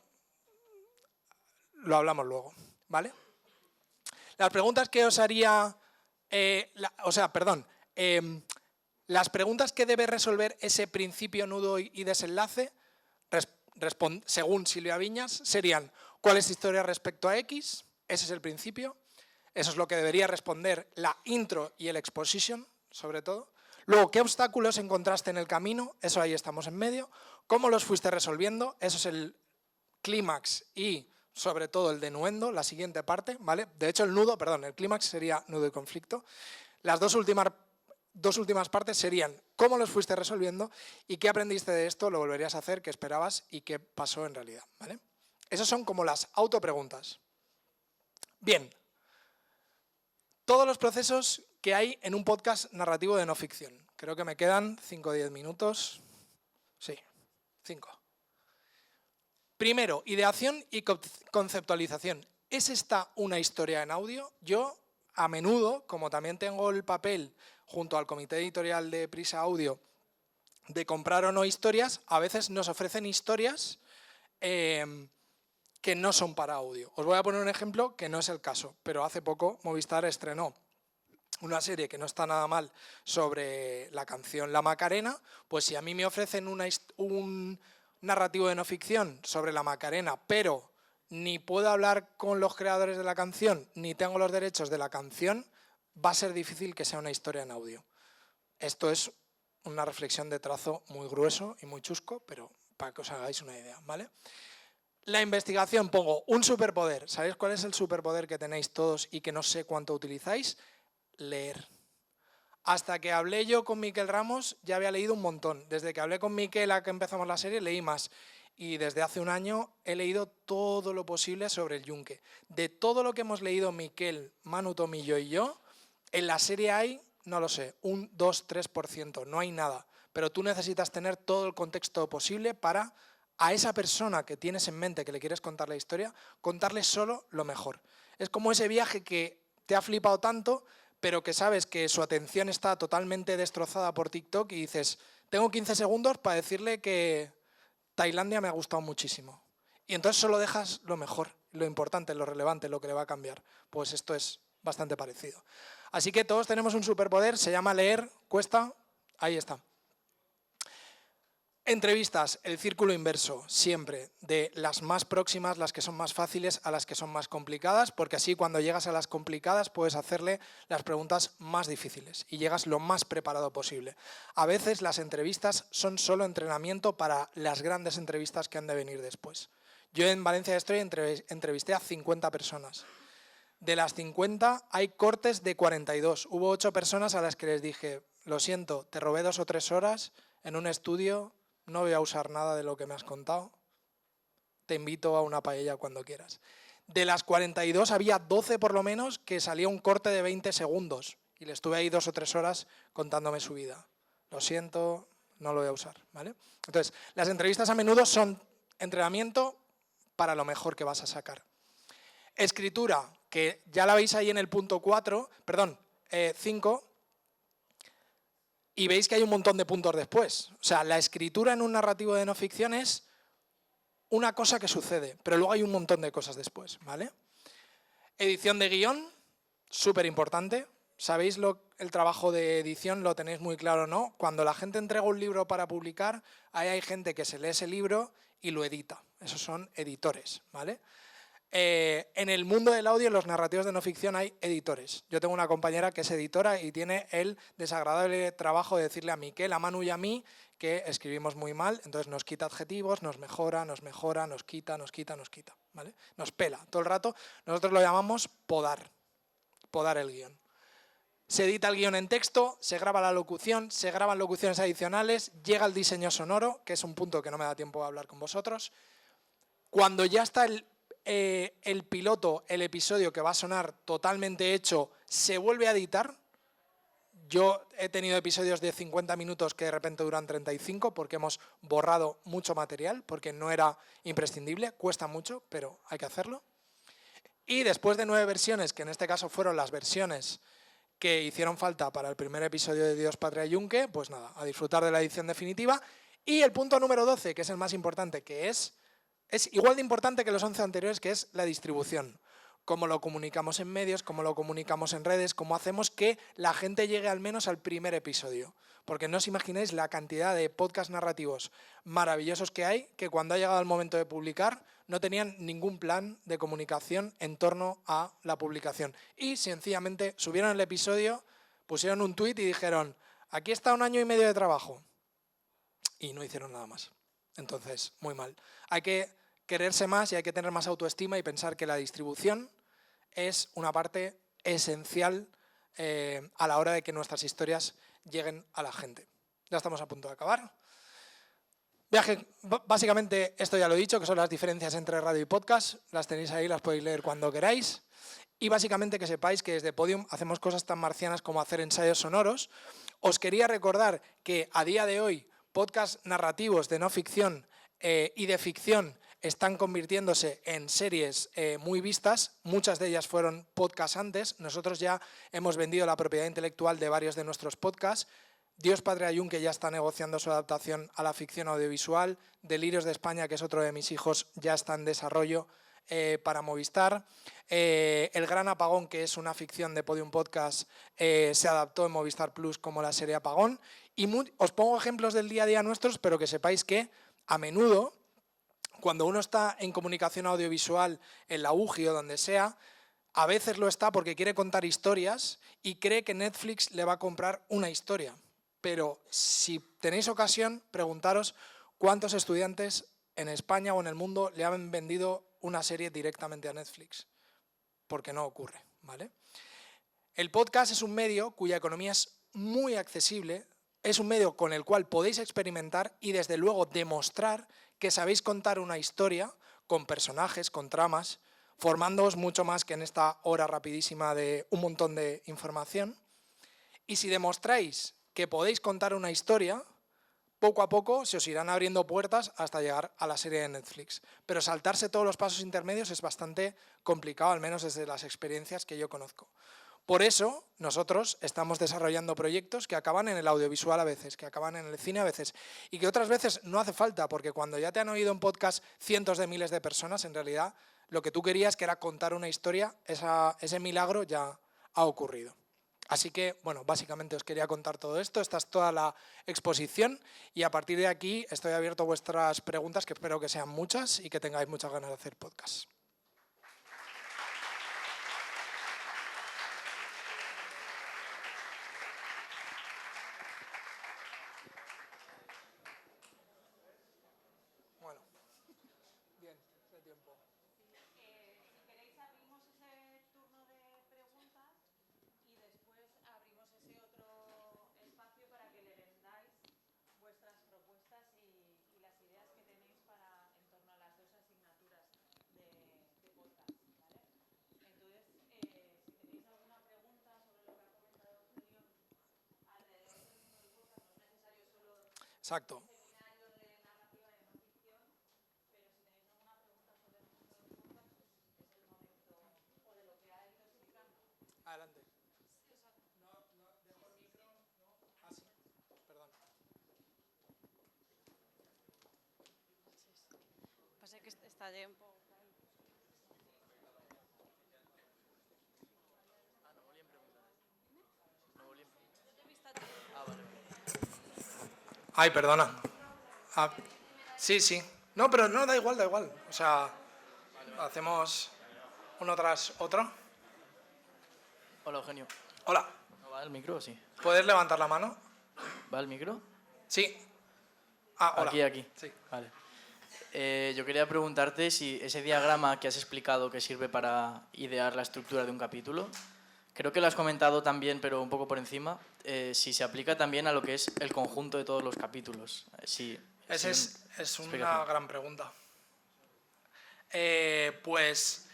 lo hablamos luego, ¿vale? Las preguntas que os haría... las preguntas que debe resolver ese principio, nudo y desenlace, según Silvia Viñas, serían ¿cuál es la historia respecto a X? Ese es el principio. Eso es lo que debería responder la intro y el exposition, sobre todo. Luego, ¿qué obstáculos encontraste en el camino? Eso ahí estamos en medio. ¿Cómo los fuiste resolviendo? Eso es el clímax y, sobre todo, el denuendo, la siguiente parte, ¿vale? De hecho, el clímax sería nudo y conflicto. Las dos últimas partes serían cómo los fuiste resolviendo y qué aprendiste de esto, lo volverías a hacer, qué esperabas y qué pasó en realidad, ¿vale? Esas son como las autopreguntas. Bien. Todos los procesos que hay en un podcast narrativo de no ficción. Creo que me quedan 5 o 10 minutos. Sí, 5. Primero, ideación y conceptualización. ¿Es esta una historia en audio? Yo, a menudo, como también tengo el papel junto al comité editorial de Prisa Audio de comprar o no historias, a veces nos ofrecen historias que no son para audio. Os voy a poner un ejemplo que no es el caso, pero hace poco Movistar estrenó una serie que no está nada mal sobre la canción La Macarena, pues si a mí me ofrecen un narrativo de no ficción sobre la Macarena, pero ni puedo hablar con los creadores de la canción, ni tengo los derechos de la canción, va a ser difícil que sea una historia en audio. Esto es una reflexión de trazo muy grueso y muy chusco, pero para que os hagáis una idea, ¿vale? La investigación, pongo un superpoder. ¿Sabéis cuál es el superpoder que tenéis todos y que no sé cuánto utilizáis? Leer. Hasta que hablé yo con Miquel Ramos ya había leído un montón. Desde que hablé con Miquel a que empezamos la serie leí más. Y desde hace un año he leído todo lo posible sobre el yunque. De todo lo que hemos leído Miquel, Manu Tomillo y yo, en la serie hay, no lo sé, un 2-3%, no hay nada. Pero tú necesitas tener todo el contexto posible para a esa persona que tienes en mente, que le quieres contar la historia, contarle solo lo mejor. Es como ese viaje que te ha flipado tanto, pero que sabes que su atención está totalmente destrozada por TikTok y dices, tengo 15 segundos para decirle que Tailandia me ha gustado muchísimo. Y entonces solo dejas lo mejor, lo importante, lo relevante, lo que le va a cambiar. Pues esto es bastante parecido. Así que todos tenemos un superpoder, se llama leer, cuesta, ahí está. Entrevistas, el círculo inverso, siempre, de las más próximas, las que son más fáciles, a las que son más complicadas, porque así cuando llegas a las complicadas puedes hacerle las preguntas más difíciles y llegas lo más preparado posible. A veces las entrevistas son solo entrenamiento para las grandes entrevistas que han de venir después. Yo en Valencia Destroy entrevisté a 50 personas. De las 50 hay cortes de 42. Hubo 8 personas a las que les dije, lo siento, te robé 2 o 3 horas en un estudio, no voy a usar nada de lo que me has contado, te invito a una paella cuando quieras. De las 42 había 12 por lo menos que salía un corte de 20 segundos y le estuve ahí 2 o 3 horas contándome su vida. Lo siento, no lo voy a usar, ¿vale? Entonces, las entrevistas a menudo son entrenamiento para lo mejor que vas a sacar. Escritura, que ya la veis ahí en el punto 5, y veis que hay un montón de puntos después. O sea, la escritura en un narrativo de no ficción es una cosa que sucede, pero luego hay un montón de cosas después, ¿vale? Edición de guión, súper importante. ¿Sabéis el trabajo de edición? ¿Lo tenéis muy claro, no? Cuando la gente entrega un libro para publicar, ahí hay gente que se lee ese libro y lo edita. Esos son editores, ¿vale? En el mundo del audio, en los narrativos de no ficción, hay editores. Yo tengo una compañera que es editora y tiene el desagradable trabajo de decirle a Miquel, a Manu y a mí que escribimos muy mal, entonces nos quita adjetivos, nos mejora, nos quita, ¿vale? Nos pela todo el rato. Nosotros lo llamamos podar el guión. Se edita el guión en texto, se graba la locución, se graban locuciones adicionales, llega el diseño sonoro, que es un punto que no me da tiempo de hablar con vosotros. Cuando ya está el piloto, el episodio que va a sonar totalmente hecho, se vuelve a editar. Yo he tenido episodios de 50 minutos que de repente duran 35 porque hemos borrado mucho material, porque no era imprescindible, cuesta mucho, pero hay que hacerlo. Y después de 9 versiones, que en este caso fueron las versiones que hicieron falta para el primer episodio de Dios, Patria y Yunque, pues nada, a disfrutar de la edición definitiva. Y el punto número 12, que es el más importante, que es igual de importante que los 11 anteriores, que es la distribución. Cómo lo comunicamos en medios, cómo lo comunicamos en redes, cómo hacemos que la gente llegue al menos al primer episodio. Porque no os imagináis la cantidad de podcasts narrativos maravillosos que hay, que cuando ha llegado el momento de publicar no tenían ningún plan de comunicación en torno a la publicación. Y sencillamente subieron el episodio, pusieron un tuit y dijeron, aquí está 1 año y medio de trabajo. Y no hicieron nada más. Entonces, muy mal. Hay que quererse más y hay que tener más autoestima y pensar que la distribución es una parte esencial a la hora de que nuestras historias lleguen a la gente. Ya estamos a punto de acabar. Viaje, básicamente esto ya lo he dicho, que son las diferencias entre radio y podcast. Las tenéis ahí, las podéis leer cuando queráis. Y básicamente que sepáis que desde Podium hacemos cosas tan marcianas como hacer ensayos sonoros. Os quería recordar que a día de hoy podcasts narrativos de no ficción y de ficción están convirtiéndose en series muy vistas. Muchas de ellas fueron podcasts antes. Nosotros ya hemos vendido la propiedad intelectual de varios de nuestros podcasts. Dios, Patria y Yunque ya está negociando su adaptación a la ficción audiovisual. Delirios de España, que es otro de mis hijos, ya está en desarrollo para Movistar. El Gran Apagón, que es una ficción de Podium Podcast, se adaptó en Movistar Plus como la serie Apagón. Y os pongo ejemplos del día a día nuestros, pero que sepáis que a menudo, cuando uno está en comunicación audiovisual, en la UGI o donde sea, a veces lo está porque quiere contar historias y cree que Netflix le va a comprar una historia. Pero si tenéis ocasión, preguntaros cuántos estudiantes en España o en el mundo le han vendido una serie directamente a Netflix, porque no ocurre, ¿vale? El podcast es un medio cuya economía es muy accesible, es un medio con el cual podéis experimentar y desde luego demostrar que sabéis contar una historia con personajes, con tramas, formándoos mucho más que en esta hora rapidísima de un montón de información. Y si demostráis que podéis contar una historia, poco a poco se os irán abriendo puertas hasta llegar a la serie de Netflix. Pero saltarse todos los pasos intermedios es bastante complicado, al menos desde las experiencias que yo conozco. Por eso, nosotros estamos desarrollando proyectos que acaban en el audiovisual a veces, que acaban en el cine a veces, y que otras veces no hace falta, porque cuando ya te han oído en podcast cientos de miles de personas, en realidad lo que tú querías, que era contar una historia, ese milagro ya ha ocurrido. Así que, bueno, básicamente os quería contar todo esto, esta es toda la exposición, y a partir de aquí estoy abierto a vuestras preguntas, que espero que sean muchas y que tengáis muchas ganas de hacer podcast. Exacto. Adelante. No, dejo el micro. No. Ah, sí. Perdón. Pasa que està gent un poc... Ay, perdona. Ah, sí, sí. No, pero no, da igual, da igual. O sea, hacemos uno tras otro. Hola, Eugenio. Hola. ¿No va el micro o sí? ¿Puedes levantar la mano? ¿Va el micro? Sí. Ah, hola. Aquí. Sí. Vale. Yo quería preguntarte si ese diagrama que has explicado que sirve para idear la estructura de un capítulo, creo que lo has comentado también, pero un poco por encima, si se aplica también a lo que es el conjunto de todos los capítulos. Esa es una gran pregunta. Pues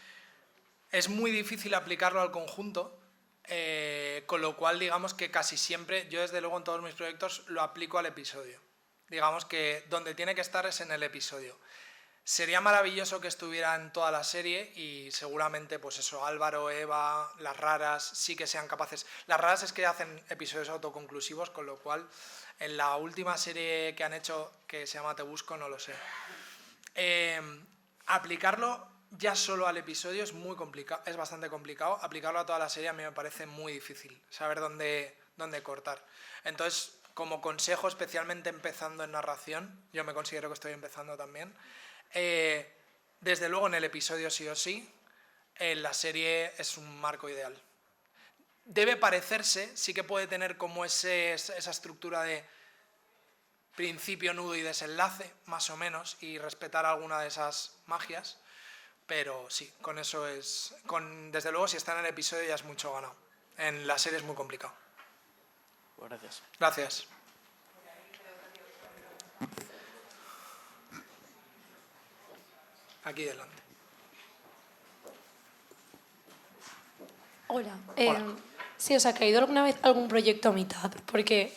es muy difícil aplicarlo al conjunto, con lo cual digamos que casi siempre, yo desde luego en todos mis proyectos lo aplico al episodio. Digamos que donde tiene que estar es en el episodio. Sería maravilloso que estuviera en toda la serie y seguramente pues eso, Álvaro, Eva, las raras sí que sean capaces. Las raras es que hacen episodios autoconclusivos, con lo cual en la última serie que han hecho, que se llama Te Busco, no lo sé. Aplicarlo ya solo al episodio es muy complicado, es bastante complicado. Aplicarlo a toda la serie a mí me parece muy difícil, saber dónde cortar. Entonces, como consejo, especialmente empezando en narración, yo me considero que estoy empezando también, desde luego en el episodio sí o sí, la serie es un marco ideal. Debe parecerse, sí que puede tener como esa estructura de principio, nudo y desenlace, más o menos, y respetar alguna de esas magias, pero sí, con eso es... desde luego, si está en el episodio ya es mucho ganado. En la serie es muy complicado. Gracias. Gracias. Aquí delante. Hola. Hola. Sí, ¿os ha caído alguna vez algún proyecto a mitad? Porque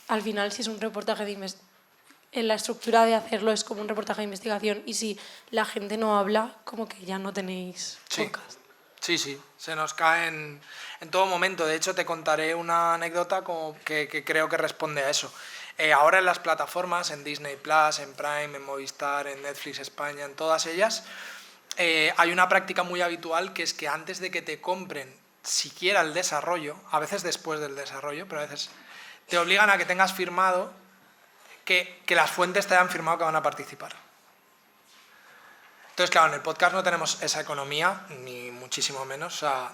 al final, si es un reportaje de investigación, en la estructura de hacerlo es como un reportaje de investigación, y si la gente no habla, como que ya no tenéis podcast. Sí, se nos cae en todo momento. De hecho, te contaré una anécdota que creo que responde a eso. Ahora en las plataformas, en Disney Plus, en Prime, en Movistar, en Netflix España, en todas ellas, hay una práctica muy habitual, que es que antes de que te compren siquiera el desarrollo, a veces después del desarrollo, pero a veces te obligan a que tengas firmado, que las fuentes te hayan firmado que van a participar. Entonces, claro, en el podcast no tenemos esa economía, ni muchísimo menos. O sea,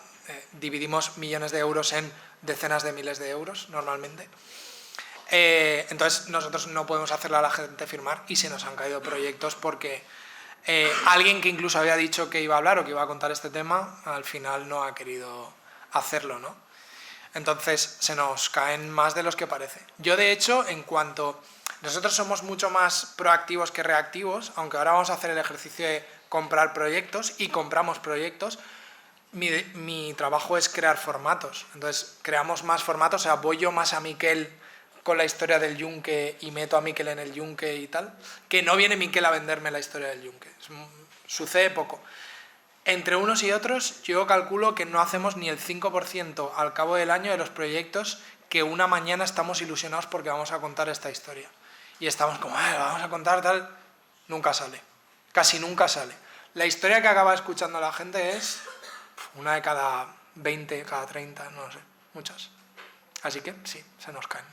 dividimos millones de euros en decenas de miles de euros, normalmente. Entonces, nosotros no podemos hacerle a la gente firmar, y se nos han caído proyectos porque alguien que incluso había dicho que iba a hablar o que iba a contar este tema, al final no ha querido hacerlo, ¿no? Entonces, se nos caen más de los que parece. Yo, de hecho, nosotros somos mucho más proactivos que reactivos, aunque ahora vamos a hacer el ejercicio de comprar proyectos, y compramos proyectos. Mi trabajo es crear formatos. Entonces, creamos más formatos, o sea, voy yo más a Miquel con la historia del yunque y meto a Miquel en el yunque y tal, que no viene Miquel a venderme la historia del yunque. Sucede poco. Entre unos y otros, yo calculo que no hacemos ni el 5% al cabo del año de los proyectos que una mañana estamos ilusionados porque vamos a contar esta historia. Y estamos como, vamos a contar tal, nunca sale. Casi nunca sale. La historia que acaba escuchando la gente es una de cada 20, cada 30, no sé, muchas. Así que sí, se nos caen.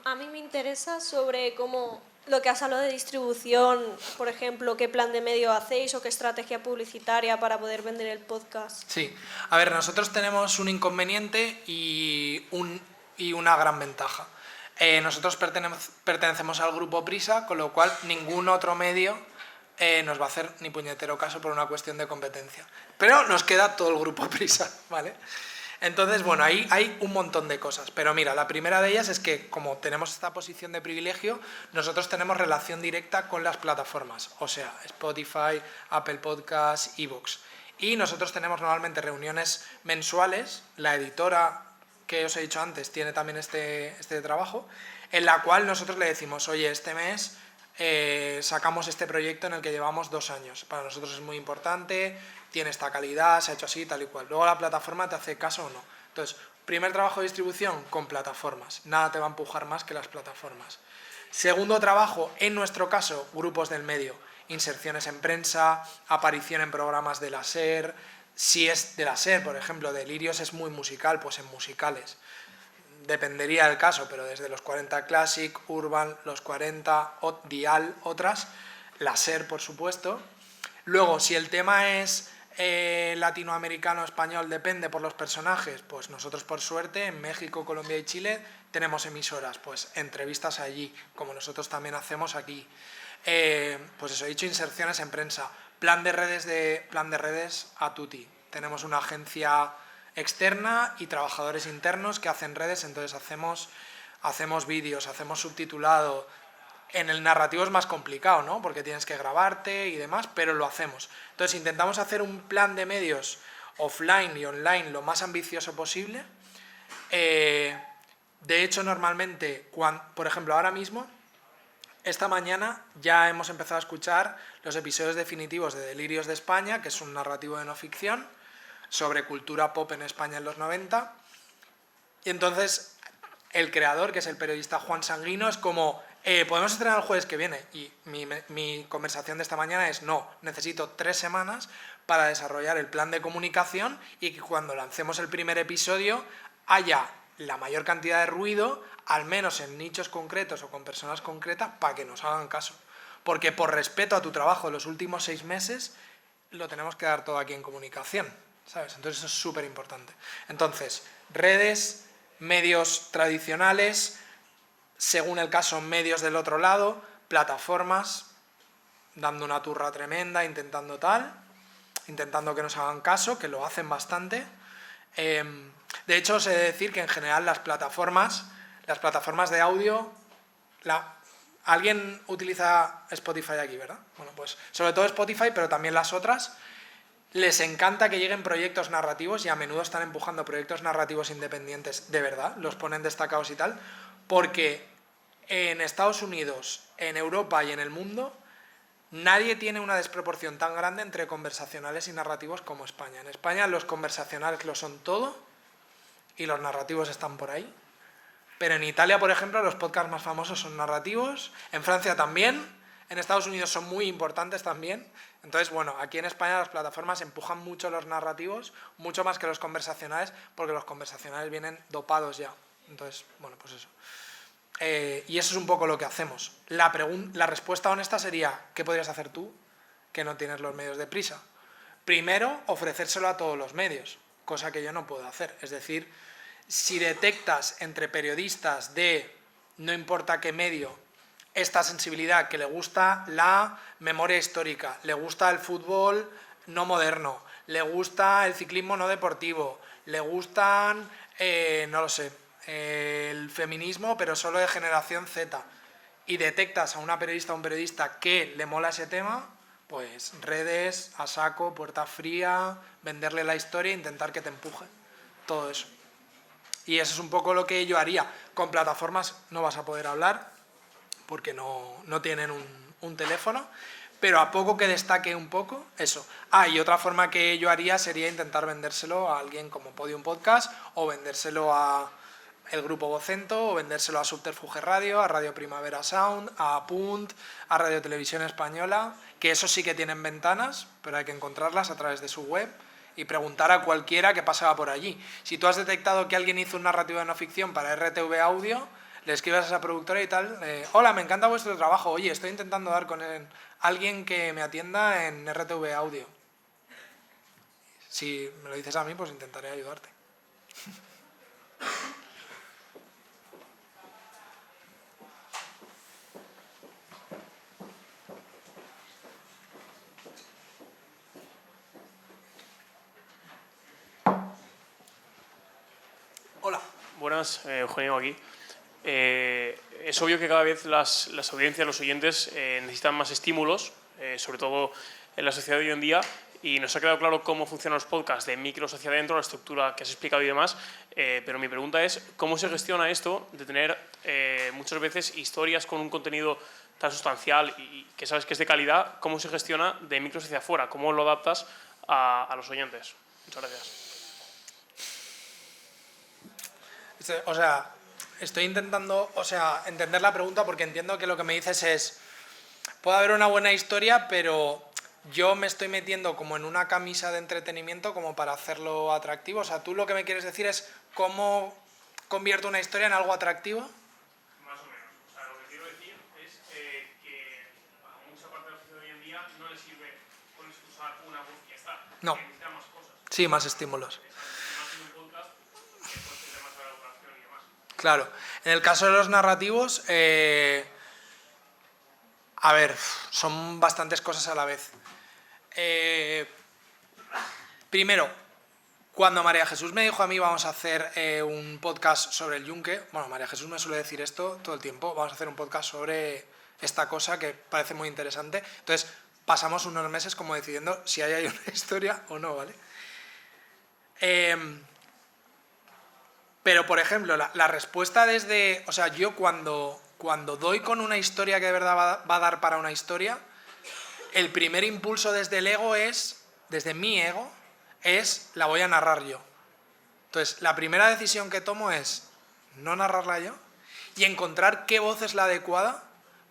A mí me interesa sobre cómo lo que has hablado de distribución, por ejemplo, qué plan de medio hacéis o qué estrategia publicitaria para poder vender el podcast. Sí, a ver, nosotros tenemos un inconveniente y una gran ventaja. Nosotros pertenecemos al grupo Prisa, con lo cual ningún otro medio nos va a hacer ni puñetero caso por una cuestión de competencia. Pero nos queda todo el grupo Prisa, ¿vale? Entonces, bueno, ahí hay un montón de cosas. Pero mira, la primera de ellas es que, como tenemos esta posición de privilegio, nosotros tenemos relación directa con las plataformas, o sea, Spotify, Apple Podcasts, iVoox. Y nosotros tenemos normalmente reuniones mensuales, la editora que os he dicho antes tiene también este trabajo, en la cual nosotros le decimos, oye, este mes sacamos este proyecto en el que llevamos 2 años. Para nosotros es muy importante, tiene esta calidad, se ha hecho así, tal y cual. Luego la plataforma te hace caso o no. Entonces, primer trabajo de distribución con plataformas. Nada te va a empujar más que las plataformas. Segundo trabajo, en nuestro caso, grupos del medio. Inserciones en prensa, aparición en programas de la SER. Si es de la SER, por ejemplo, Delirios es muy musical, pues en musicales. Dependería del caso, pero desde los 40 Classic, Urban, los 40, Dial, otras, la SER, por supuesto. Luego, si el tema es latinoamericano, español, depende por los personajes, pues nosotros, por suerte, en México, Colombia y Chile tenemos emisoras, pues entrevistas allí, como nosotros también hacemos aquí. Pues eso, he dicho, inserciones en prensa. Plan de redes a tutti. Tenemos una agencia externa y trabajadores internos que hacen redes, entonces hacemos vídeos, hacemos subtitulado. En el narrativo es más complicado, ¿no? Porque tienes que grabarte y demás, pero lo hacemos. Entonces intentamos hacer un plan de medios offline y online lo más ambicioso posible. De hecho, normalmente, por ejemplo, ahora mismo, esta mañana ya hemos empezado a escuchar los episodios definitivos de Delirios de España, que es un narrativo de no ficción, sobre cultura pop en España en los 90. Y entonces el creador, que es el periodista Juan Sanguino, es como, podemos estrenar el jueves que viene. Y mi conversación de esta mañana es, no, necesito 3 semanas para desarrollar el plan de comunicación y que cuando lancemos el primer episodio haya la mayor cantidad de ruido, al menos en nichos concretos o con personas concretas, para que nos hagan caso. Porque por respeto a tu trabajo de los últimos 6 meses, lo tenemos que dar todo aquí en comunicación, ¿sabes? Entonces eso es súper importante. Entonces, redes, medios tradicionales, según el caso, medios del otro lado, plataformas, dando una turra tremenda, intentando que nos hagan caso, que lo hacen bastante. De hecho, os he de decir que en general las plataformas de audio, alguien utiliza Spotify aquí, ¿verdad? Bueno, pues sobre todo Spotify, pero también las otras, les encanta que lleguen proyectos narrativos y a menudo están empujando proyectos narrativos independientes, de verdad, los ponen destacados y tal, porque en Estados Unidos, en Europa y en el mundo, nadie tiene una desproporción tan grande entre conversacionales y narrativos como España. En España los conversacionales lo son todo y los narrativos están por ahí. Pero en Italia, por ejemplo, los podcasts más famosos son narrativos, en Francia también, en Estados Unidos son muy importantes también. Entonces, bueno, aquí en España las plataformas empujan mucho los narrativos, mucho más que los conversacionales, porque los conversacionales vienen dopados ya. Entonces, bueno, pues eso. Y eso es un poco lo que hacemos. La respuesta honesta sería, ¿qué podrías hacer tú que no tienes los medios de Prisa? Primero, ofrecérselo a todos los medios, cosa que yo no puedo hacer. Es decir, si detectas entre periodistas de no importa qué medio esta sensibilidad, que le gusta la memoria histórica, le gusta el fútbol no moderno, le gusta el ciclismo no deportivo, le gustan, no lo sé, el feminismo, pero solo de generación Z, y detectas a una periodista o un periodista que le mola ese tema, pues redes, a saco, puerta fría, venderle la historia e intentar que te empuje. todo eso. Y eso es un poco lo que yo haría. Con plataformas no vas a poder hablar porque no tienen un teléfono, pero a poco que destaque un poco, eso. Y otra forma que yo haría sería intentar vendérselo a alguien como Podium Podcast, o vendérselo a el Grupo Vocento, o vendérselo a Subterfuge Radio, a Radio Primavera Sound, a Punt, a Radio Televisión Española, que eso sí que tienen ventanas, pero hay que encontrarlas a través de su web y preguntar a cualquiera que pasaba por allí. Si tú has detectado que alguien hizo un narrativo de no ficción para RTV Audio, le escribes a esa productora y tal, hola, me encanta vuestro trabajo, oye, estoy intentando dar con alguien que me atienda en RTV Audio. Si me lo dices a mí, pues intentaré ayudarte. Hola. Buenas, Eugenio aquí. Es obvio que cada vez las audiencias, los oyentes necesitan más estímulos, sobre todo en la sociedad de hoy en día, y nos ha quedado claro cómo funcionan los podcasts de micros hacia adentro, la estructura que has explicado y demás, pero mi pregunta es ¿cómo se gestiona esto de tener muchas veces historias con un contenido tan sustancial y que sabes que es de calidad? ¿Cómo se gestiona de micros hacia afuera? ¿Cómo lo adaptas a los oyentes? Muchas gracias. O sea, estoy intentando entender la pregunta porque entiendo que lo que me dices es puede haber una buena historia, pero yo me estoy metiendo como en una camisa de entretenimiento como para hacerlo atractivo. O sea, tú lo que me quieres decir es cómo convierto una historia en algo atractivo. Más o menos. O sea, lo que quiero decir es que a mucha parte de la sociedad de hoy en día no le sirve con usar una voz y ya está. No. Necesita más cosas. Sí, más estímulos. Más en un podcast, que puede tener más elaboración y demás. Claro. En el caso de los narrativos, a ver, son bastantes cosas a la vez. Primero, cuando María Jesús me dijo a mí vamos a hacer un podcast sobre el yunque, bueno, María Jesús me suele decir esto todo el tiempo, vamos a hacer un podcast sobre esta cosa que parece muy interesante. Entonces, pasamos unos meses como decidiendo si hay una historia o no, ¿vale? Pero, por ejemplo, la respuesta desde... O sea, yo cuando doy con una historia que de verdad va a dar para una historia, el primer impulso desde el ego es, desde mi ego, es la voy a narrar yo. Entonces, la primera decisión que tomo es no narrarla yo y encontrar qué voz es la adecuada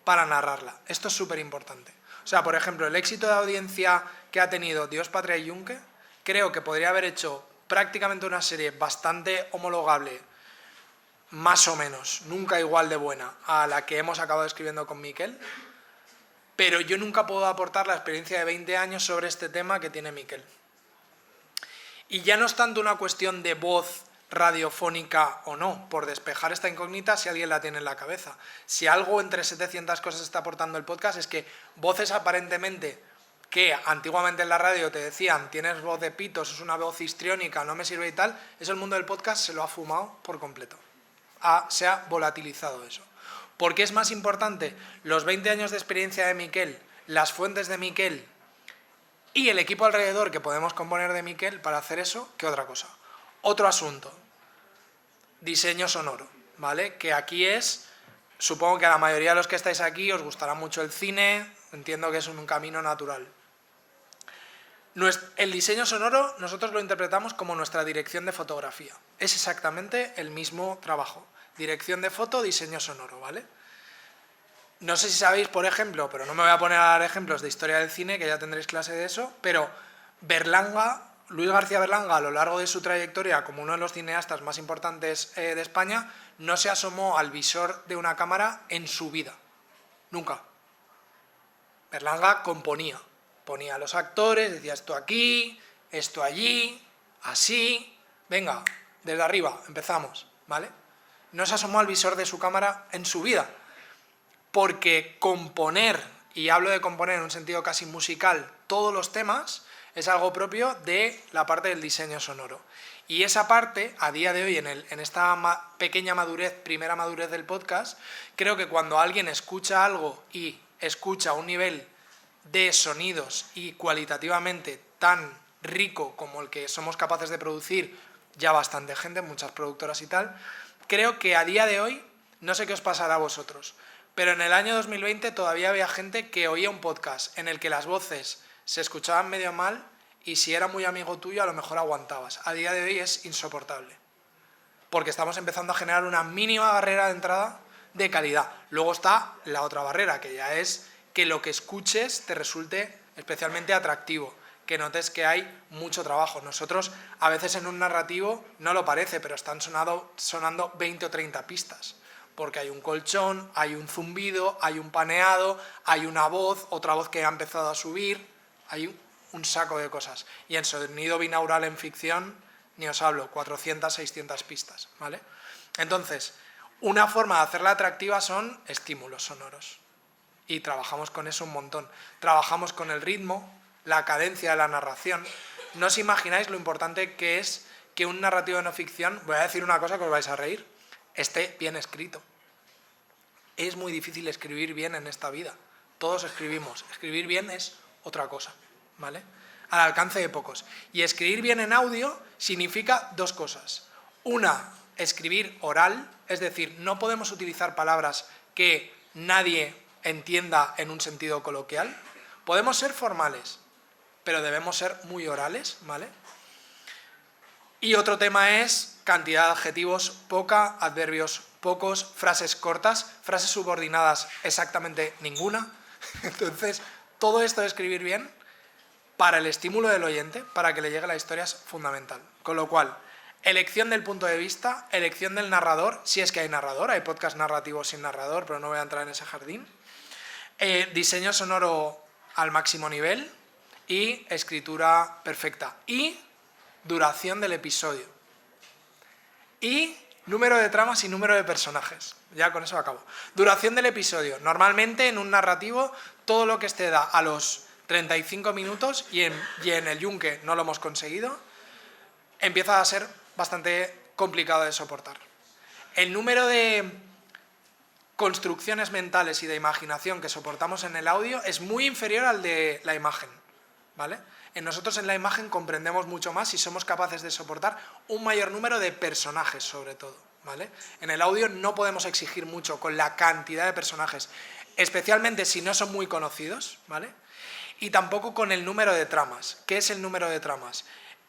para narrarla. Esto es súper importante. O sea, por ejemplo, el éxito de audiencia que ha tenido Dios, Patria y Yunque, creo que podría haber hecho prácticamente una serie bastante homologable, más o menos, nunca igual de buena, a la que hemos acabado escribiendo con Miquel, pero yo nunca puedo aportar la experiencia de 20 años sobre este tema que tiene Miquel. Y ya no es tanto una cuestión de voz radiofónica o no, por despejar esta incógnita si alguien la tiene en la cabeza. Si algo entre 700 cosas está aportando el podcast es que voces aparentemente que antiguamente en la radio te decían tienes voz de pitos, es una voz histriónica, no me sirve y tal, eso el mundo del podcast se lo ha fumado por completo. Se ha volatilizado eso. ¿Por qué es más importante los 20 años de experiencia de Miquel, las fuentes de Miquel y el equipo alrededor que podemos componer de Miquel para hacer eso que otra cosa? Otro asunto, diseño sonoro, ¿vale? Que aquí es, supongo que a la mayoría de los que estáis aquí os gustará mucho el cine, entiendo que es un camino natural. El diseño sonoro nosotros lo interpretamos como nuestra dirección de fotografía. Es exactamente el mismo trabajo. Dirección de foto, diseño sonoro, ¿vale? No sé si sabéis, por ejemplo, pero no me voy a poner a dar ejemplos de historia del cine, que ya tendréis clase de eso, pero Luis García Berlanga, a lo largo de su trayectoria como uno de los cineastas más importantes de España, no se asomó al visor de una cámara en su vida. Nunca. Berlanga componía. Ponía a los actores, decía esto aquí, esto allí, así. Venga, desde arriba, empezamos, ¿vale? No se asomó al visor de su cámara en su vida. Porque componer, y hablo de componer en un sentido casi musical, todos los temas, es algo propio de la parte del diseño sonoro. Y esa parte, a día de hoy, en esta pequeña madurez, primera madurez del podcast, creo que cuando alguien escucha algo y escucha un nivel de sonidos y cualitativamente tan rico como el que somos capaces de producir ya bastante gente, muchas productoras y tal. Creo que a día de hoy, no sé qué os pasará a vosotros, pero en el año 2020 todavía había gente que oía un podcast en el que las voces se escuchaban medio mal y si era muy amigo tuyo a lo mejor aguantabas. A día de hoy es insoportable, porque estamos empezando a generar una mínima barrera de entrada de calidad. Luego está la otra barrera, que ya es que lo que escuches te resulte especialmente atractivo, que notes que hay mucho trabajo. Nosotros a veces en un narrativo no lo parece, pero están sonando 20 o 30 pistas, porque hay un colchón, hay un zumbido, hay un paneado, hay una voz, otra voz que ha empezado a subir, hay un saco de cosas. Y en sonido binaural en ficción, ni os hablo, 400, 600 pistas, ¿vale? Entonces, una forma de hacerla atractiva son estímulos sonoros. Y trabajamos con eso un montón. Trabajamos con el ritmo, la cadencia de la narración. No os imagináis lo importante que es que un narrativo de no ficción, voy a decir una cosa que os vais a reír, esté bien escrito. Es muy difícil escribir bien en esta vida. Todos escribimos. Escribir bien es otra cosa, ¿vale? Al alcance de pocos. Y escribir bien en audio significa dos cosas. Una, escribir oral, es decir, no podemos utilizar palabras que nadie entienda en un sentido coloquial. Podemos ser formales, pero debemos ser muy orales, ¿vale? Y otro tema es cantidad de adjetivos poca, adverbios pocos, frases cortas, frases subordinadas exactamente ninguna. Entonces, todo esto de escribir bien, para el estímulo del oyente, para que le llegue la historia, es fundamental. Con lo cual, elección del punto de vista, elección del narrador, si es que hay narrador, hay podcast narrativos sin narrador, pero no voy a entrar en ese jardín. Diseño sonoro al máximo nivel y escritura perfecta. Y duración del episodio. Y número de tramas y número de personajes. Ya con eso acabo. Duración del episodio. Normalmente en un narrativo todo lo que exceda a los 35 minutos y en el Yunque no lo hemos conseguido, empieza a ser bastante complicado de soportar. El número de construcciones mentales y de imaginación que soportamos en el audio es muy inferior al de la imagen, ¿vale? Nosotros en la imagen comprendemos mucho más y somos capaces de soportar un mayor número de personajes, sobre todo, ¿vale? En el audio no podemos exigir mucho con la cantidad de personajes, especialmente si no son muy conocidos, ¿vale? Y tampoco con el número de tramas. ¿Qué es el número de tramas?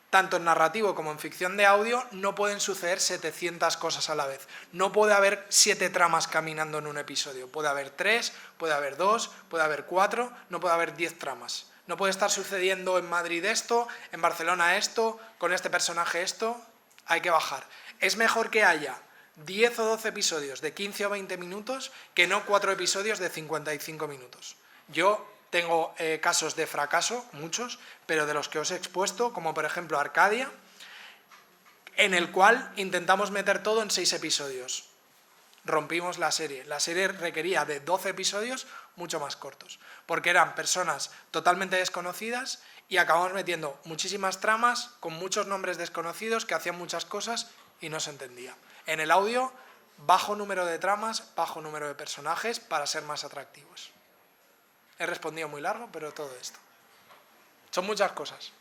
Tanto en narrativo como en ficción de audio no pueden suceder 700 cosas a la vez. No puede haber 7 tramas caminando en un episodio. Puede haber 3, puede haber 2, puede haber 4, no puede haber 10 tramas. No puede estar sucediendo en Madrid esto, en Barcelona esto, con este personaje esto. Hay que bajar. Es mejor que haya 10 o 12 episodios de 15 o 20 minutos que no 4 episodios de 55 minutos. Yo tengo casos de fracaso, muchos, pero de los que os he expuesto, como por ejemplo Arcadia, en el cual intentamos meter todo en 6 episodios. Rompimos la serie. La serie requería de 12 episodios mucho más cortos, porque eran personas totalmente desconocidas y acabamos metiendo muchísimas tramas con muchos nombres desconocidos que hacían muchas cosas y no se entendía. En el audio, bajo número de tramas, bajo número de personajes para ser más atractivos. He respondido muy largo, pero todo esto. Son muchas cosas.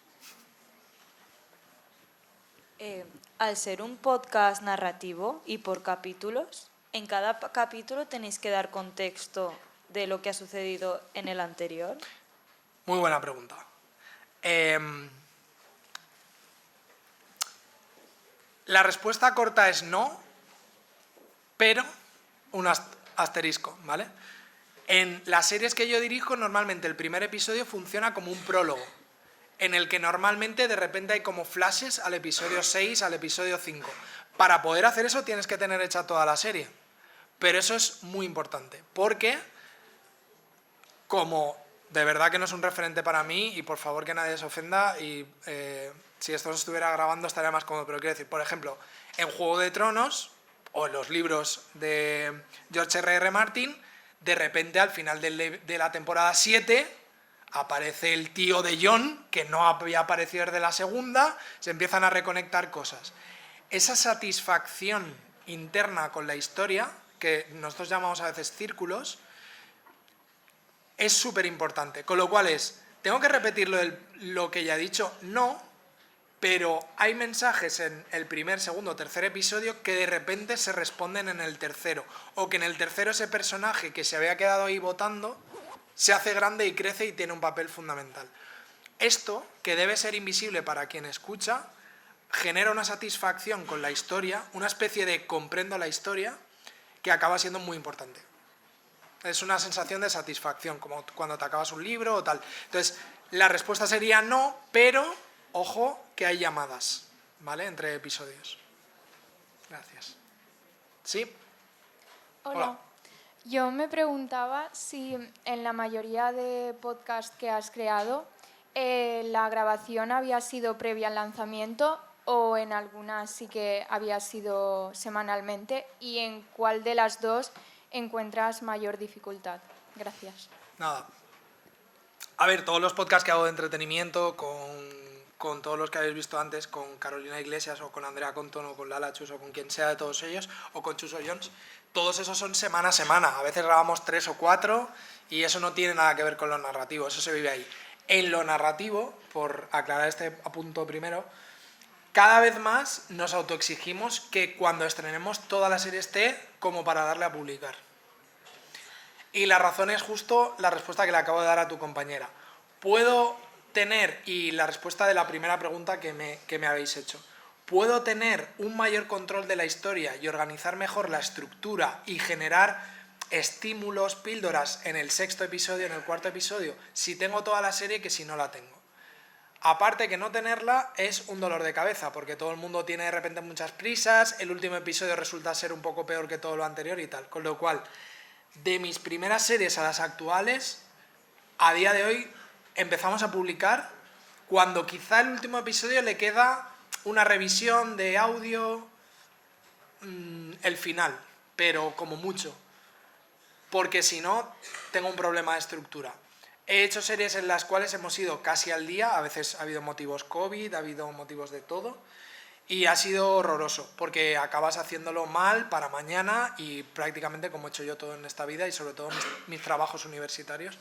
Al ser un podcast narrativo y por capítulos, en cada capítulo tenéis que dar contexto de lo que ha sucedido en el anterior. Muy buena pregunta. La respuesta corta es no, pero un asterisco, ¿vale? En las series que yo dirijo, normalmente el primer episodio funciona como un prólogo, en el que normalmente de repente hay como flashes al episodio 6, al episodio 5. Para poder hacer eso tienes que tener hecha toda la serie. Pero eso es muy importante, porque como de verdad que no es un referente para mí, y por favor que nadie se ofenda, y si esto se estuviera grabando estaría más cómodo, pero quiero decir, por ejemplo, en Juego de Tronos, o en los libros de George R.R. Martin, de repente al final de la temporada 7 aparece el tío de Jon, que no había aparecido desde la segunda, se empiezan a reconectar cosas. Esa satisfacción interna con la historia, que nosotros llamamos a veces círculos, es súper importante. Con lo cual tengo que repetir lo que ya he dicho, no, pero hay mensajes en el primer, segundo, tercer episodio que de repente se responden en el tercero, o que en el tercero ese personaje que se había quedado ahí votando se hace grande y crece y tiene un papel fundamental. Esto, que debe ser invisible para quien escucha, genera una satisfacción con la historia, una especie de comprendo la historia, que acaba siendo muy importante. Es una sensación de satisfacción, como cuando te acabas un libro o tal. Entonces, la respuesta sería no, pero, ojo, que hay llamadas, ¿vale?, entre episodios. Gracias. ¿Sí? Hola. Yo me preguntaba si en la mayoría de podcasts que has creado la grabación había sido previa al lanzamiento o en algunas sí que había sido semanalmente, y en cuál de las dos encuentras mayor dificultad. Gracias. Nada. A ver, todos los podcasts que hago de entretenimiento, con todos los que habéis visto antes, con Carolina Iglesias o con Andrea Compton o con Lala Chus o con quien sea de todos ellos, o con Chuso Jones, todos esos son semana a semana. A veces grabamos 3 o 4 y eso no tiene nada que ver con lo narrativo, eso se vive ahí. En lo narrativo, por aclarar este punto primero, cada vez más nos autoexigimos que cuando estrenemos toda la serie esté como para darle a publicar. Y la razón es justo la respuesta que le acabo de dar a tu compañera. Puedo tener, y la respuesta de la primera pregunta que me habéis hecho, puedo tener un mayor control de la historia y organizar mejor la estructura y generar estímulos, píldoras en el 6º episodio, en el 4º episodio, si tengo toda la serie que si no la tengo. Aparte que no tenerla es un dolor de cabeza, porque todo el mundo tiene de repente muchas prisas, el último episodio resulta ser un poco peor que todo lo anterior y tal. Con lo cual, de mis primeras series a las actuales, a día de hoy empezamos a publicar cuando quizá el último episodio le queda una revisión de audio, el final, pero como mucho. Porque si no, tengo un problema de estructura. He hecho series en las cuales hemos ido casi al día, a veces ha habido motivos COVID, ha habido motivos de todo, y ha sido horroroso, porque acabas haciéndolo mal para mañana y prácticamente como he hecho yo todo en esta vida y sobre todo mis trabajos universitarios,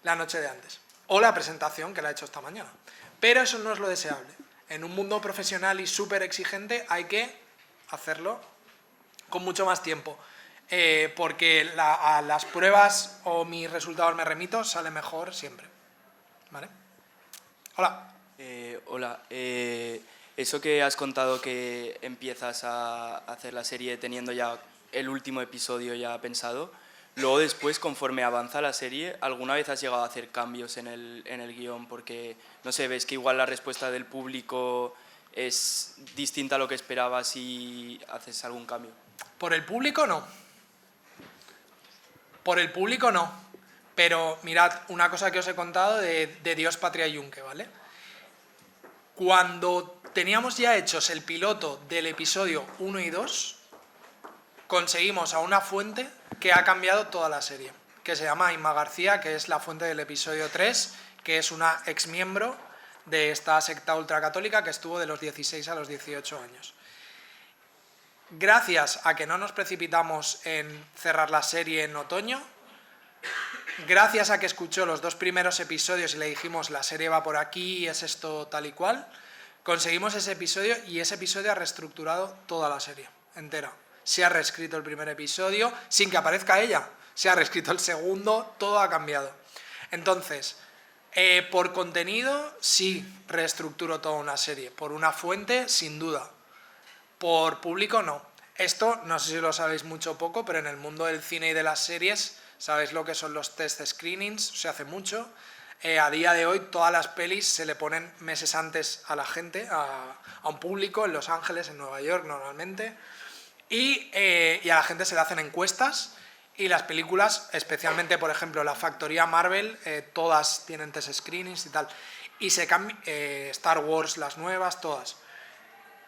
la noche de antes. O la presentación que la he hecho esta mañana. Pero eso no es lo deseable. En un mundo profesional y súper exigente hay que hacerlo con mucho más tiempo. Porque a las pruebas o mis resultados me remito, sale mejor siempre. ¿Vale? Hola. Hola. Eso que has contado que empiezas a hacer la serie teniendo ya el último episodio ya pensado, luego después, conforme avanza la serie, ¿alguna vez has llegado a hacer cambios en el guión? Porque, no sé, ves que igual la respuesta del público es distinta a lo que esperabas y haces algún cambio. Por el público no. Por el público no. Pero mirad, una cosa que os he contado de Dios, Patria y Yunque, ¿vale? Cuando teníamos ya hechos el piloto del episodio 1 y 2, conseguimos a una fuente que ha cambiado toda la serie, que se llama Inma García, que es la fuente del episodio 3, que es una exmiembro de esta secta ultracatólica que estuvo de los 16 a los 18 años. Gracias a que no nos precipitamos en cerrar la serie en otoño, gracias a que escuchó los 2 primeros episodios y le dijimos la serie va por aquí, es esto tal y cual, conseguimos ese episodio y ese episodio ha reestructurado toda la serie entera. Se ha reescrito el primer episodio sin que aparezca ella, se ha reescrito el segundo, todo ha cambiado. Entonces, por contenido sí reestructuro toda una serie, por una fuente sin duda. Por público no. Esto, no sé si lo sabéis mucho o poco, pero en el mundo del cine y de las series, sabéis lo que son los test screenings, se hace mucho. A día de hoy todas las pelis se le ponen meses antes a la gente, a un público, en Los Ángeles, en Nueva York normalmente, y a la gente se le hacen encuestas, y las películas, especialmente por ejemplo la factoría Marvel, todas tienen test screenings y tal, y se cambian, Star Wars, las nuevas, todas.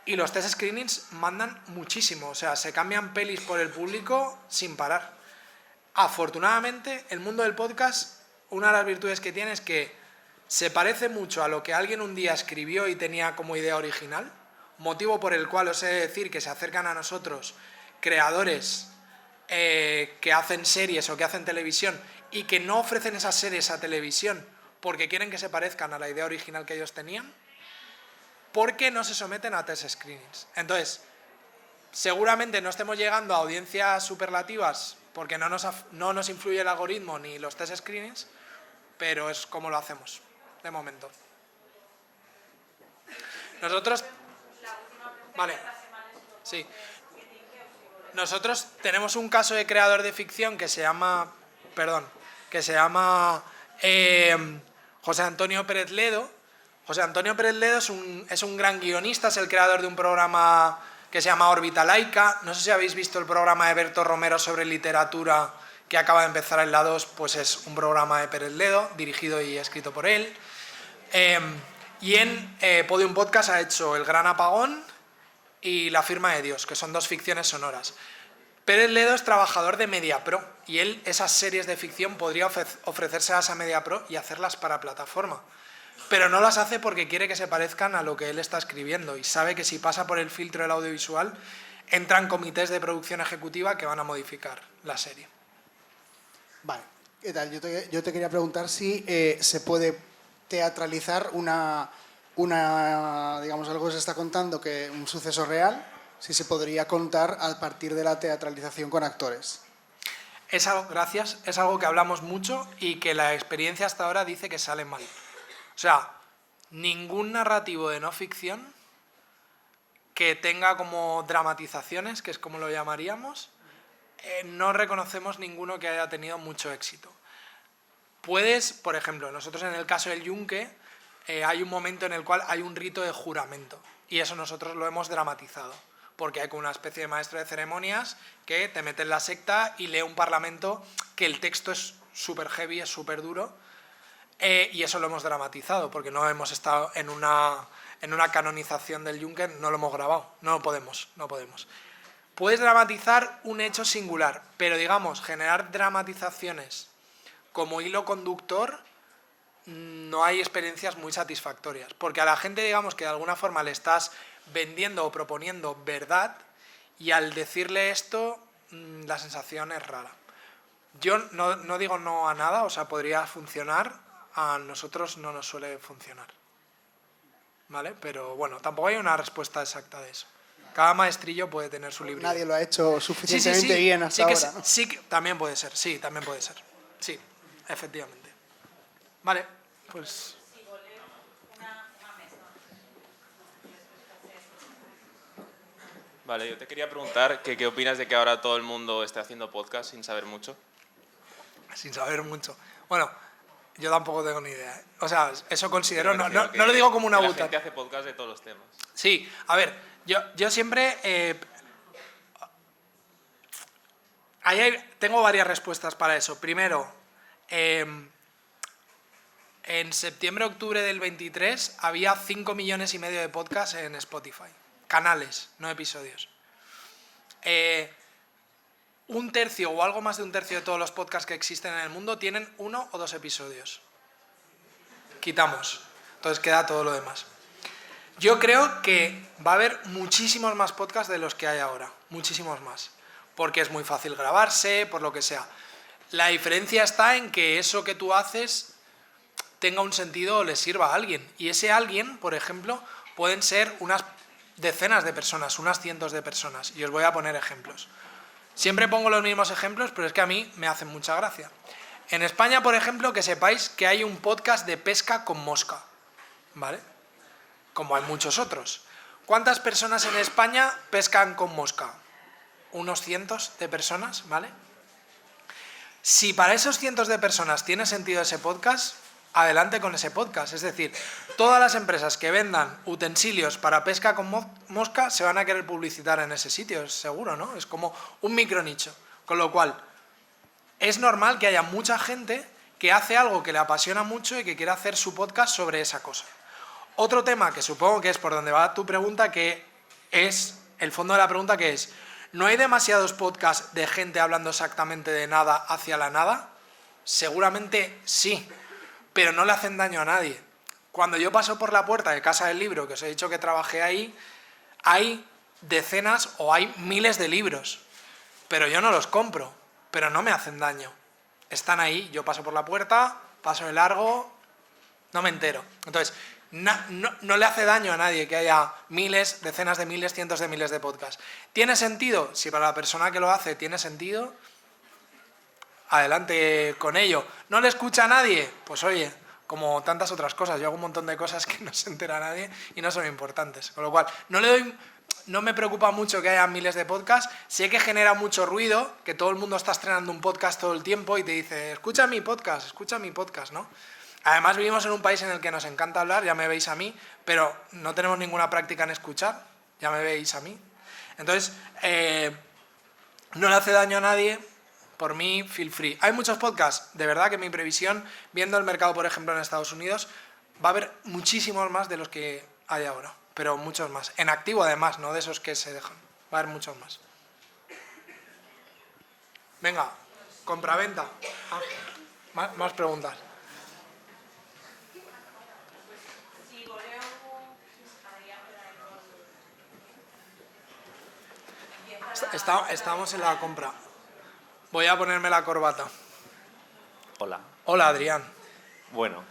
Y los test screenings mandan muchísimo, o sea, se cambian pelis por el público sin parar. Afortunadamente, el mundo del podcast, una de las virtudes que tiene es que se parece mucho a lo que alguien un día escribió y tenía como idea original, motivo por el cual os he de decir que se acercan a nosotros creadores que hacen series o que hacen televisión y que no ofrecen esas series a televisión porque quieren que se parezcan a la idea original que ellos tenían. porque no se someten a test screenings. Entonces, seguramente no estemos llegando a audiencias superlativas porque no nos influye el algoritmo ni los test screenings, pero es como lo hacemos, de momento. Nosotros... Vale. Sí. Nosotros tenemos un caso de creador de ficción que se llama... José Antonio Pérez Ledo. José Antonio Pérez Ledo es un gran guionista, es el creador de un programa que se llama Órbita Laica. No sé si habéis visto el programa de Berto Romero sobre literatura que acaba de empezar en la 2, pues es un programa de Pérez Ledo, dirigido y escrito por él. Y en Podium Podcast ha hecho El Gran Apagón y La Firma de Dios, que son 2 ficciones sonoras. Pérez Ledo es trabajador de MediaPro y él esas series de ficción podría ofrecérselas a MediaPro y hacerlas para plataforma. Pero no las hace porque quiere que se parezcan a lo que él está escribiendo y sabe que si pasa por el filtro del audiovisual entran comités de producción ejecutiva que van a modificar la serie. Vale, ¿qué tal? Yo te quería preguntar si se puede teatralizar digamos, algo que se está contando, que un suceso real, si se podría contar a partir de la teatralización con actores. Es algo que hablamos mucho y que la experiencia hasta ahora dice que sale mal. O sea, ningún narrativo de no ficción que tenga como dramatizaciones, que es como lo llamaríamos, no reconocemos ninguno que haya tenido mucho éxito. Puedes, por ejemplo, nosotros en el caso del Yunque, hay un momento en el cual hay un rito de juramento y eso nosotros lo hemos dramatizado, porque hay como una especie de maestro de ceremonias que te mete en la secta y lee un parlamento que el texto es súper heavy, es súper duro, y eso lo hemos dramatizado, porque no hemos estado en una canonización del Yunque, no lo hemos grabado, no podemos. Puedes dramatizar un hecho singular, pero digamos, generar dramatizaciones como hilo conductor, no hay experiencias muy satisfactorias, porque a la gente, digamos, que de alguna forma le estás vendiendo o proponiendo verdad y al decirle esto, la sensación es rara. Yo no digo no a nada, o sea, podría funcionar, a nosotros no nos suele funcionar, ¿vale? Pero bueno, tampoco hay una respuesta exacta de eso. Cada maestrillo puede tener su libro. Nadie lo ha hecho suficientemente bien hasta ahora, ¿no? Sí, también puede ser, sí, efectivamente. Vale, pues... Vale, yo te quería preguntar que qué opinas de que ahora todo el mundo esté haciendo podcast sin saber mucho. Sin saber mucho. Bueno, yo tampoco tengo ni idea. O sea, eso considero... No lo digo como una buta. La gente hace podcast de todos los temas. Sí, a ver, yo siempre... tengo varias respuestas para eso. Primero, en septiembre-octubre del 23 había 5,5 millones de podcasts en Spotify. Canales, no episodios. Un tercio o algo más de un tercio de todos los podcasts que existen en el mundo tienen 1 o 2 episodios. Quitamos. Entonces queda todo lo demás. Yo creo que va a haber muchísimos más podcasts de los que hay ahora. Muchísimos más. Porque es muy fácil grabarse, por lo que sea. La diferencia está en que eso que tú haces tenga un sentido o le sirva a alguien. Y ese alguien, por ejemplo, pueden ser unas decenas de personas, unas cientos de personas. Y os voy a poner ejemplos. Siempre pongo los mismos ejemplos, pero es que a mí me hacen mucha gracia. En España, por ejemplo, que sepáis que hay un podcast de pesca con mosca, ¿vale? Como hay muchos otros. ¿Cuántas personas en España pescan con mosca? Unos cientos de personas, ¿vale? Si para esos cientos de personas tiene sentido ese podcast, adelante con ese podcast. Es decir, todas las empresas que vendan utensilios para pesca con mosca se van a querer publicitar en ese sitio, es seguro, ¿no? Es como un micronicho. Con lo cual, es normal que haya mucha gente que hace algo que le apasiona mucho y que quiere hacer su podcast sobre esa cosa. Otro tema que supongo que es por donde va tu pregunta, que es el fondo de la pregunta, que es: ¿no hay demasiados podcasts de gente hablando exactamente de nada hacia la nada? Seguramente sí, pero no le hacen daño a nadie. Cuando yo paso por la puerta de Casa del Libro, que os he dicho que trabajé ahí, hay decenas o hay miles de libros, pero yo no los compro, pero no me hacen daño. Están ahí, yo paso por la puerta, paso de largo, no me entero. Entonces, no le hace daño a nadie que haya miles, decenas de miles, cientos de miles de podcasts. ¿Tiene sentido? Si para la persona que lo hace tiene sentido, adelante con ello. ¿No le escucha a nadie? Pues oye, como tantas otras cosas, yo hago un montón de cosas que no se entera nadie y no son importantes. Con lo cual, no me preocupa mucho que haya miles de podcasts. Sé que genera mucho ruido, que todo el mundo está estrenando un podcast todo el tiempo y te dice, escucha mi podcast, ¿no? Además vivimos en un país en el que nos encanta hablar, ya me veis a mí, pero no tenemos ninguna práctica en escuchar, ya me veis a mí. Entonces, no le hace daño a nadie, por mí, feel free. Hay muchos podcasts, de verdad que mi previsión, viendo el mercado, por ejemplo, en Estados Unidos, va a haber muchísimos más de los que hay ahora, pero muchos más. En activo, además, no de esos que se dejan. Va a haber muchos más. Venga, compraventa. Más preguntas. Estamos en la compra. Voy a ponerme la corbata. Hola. Hola, Adrián. Bueno,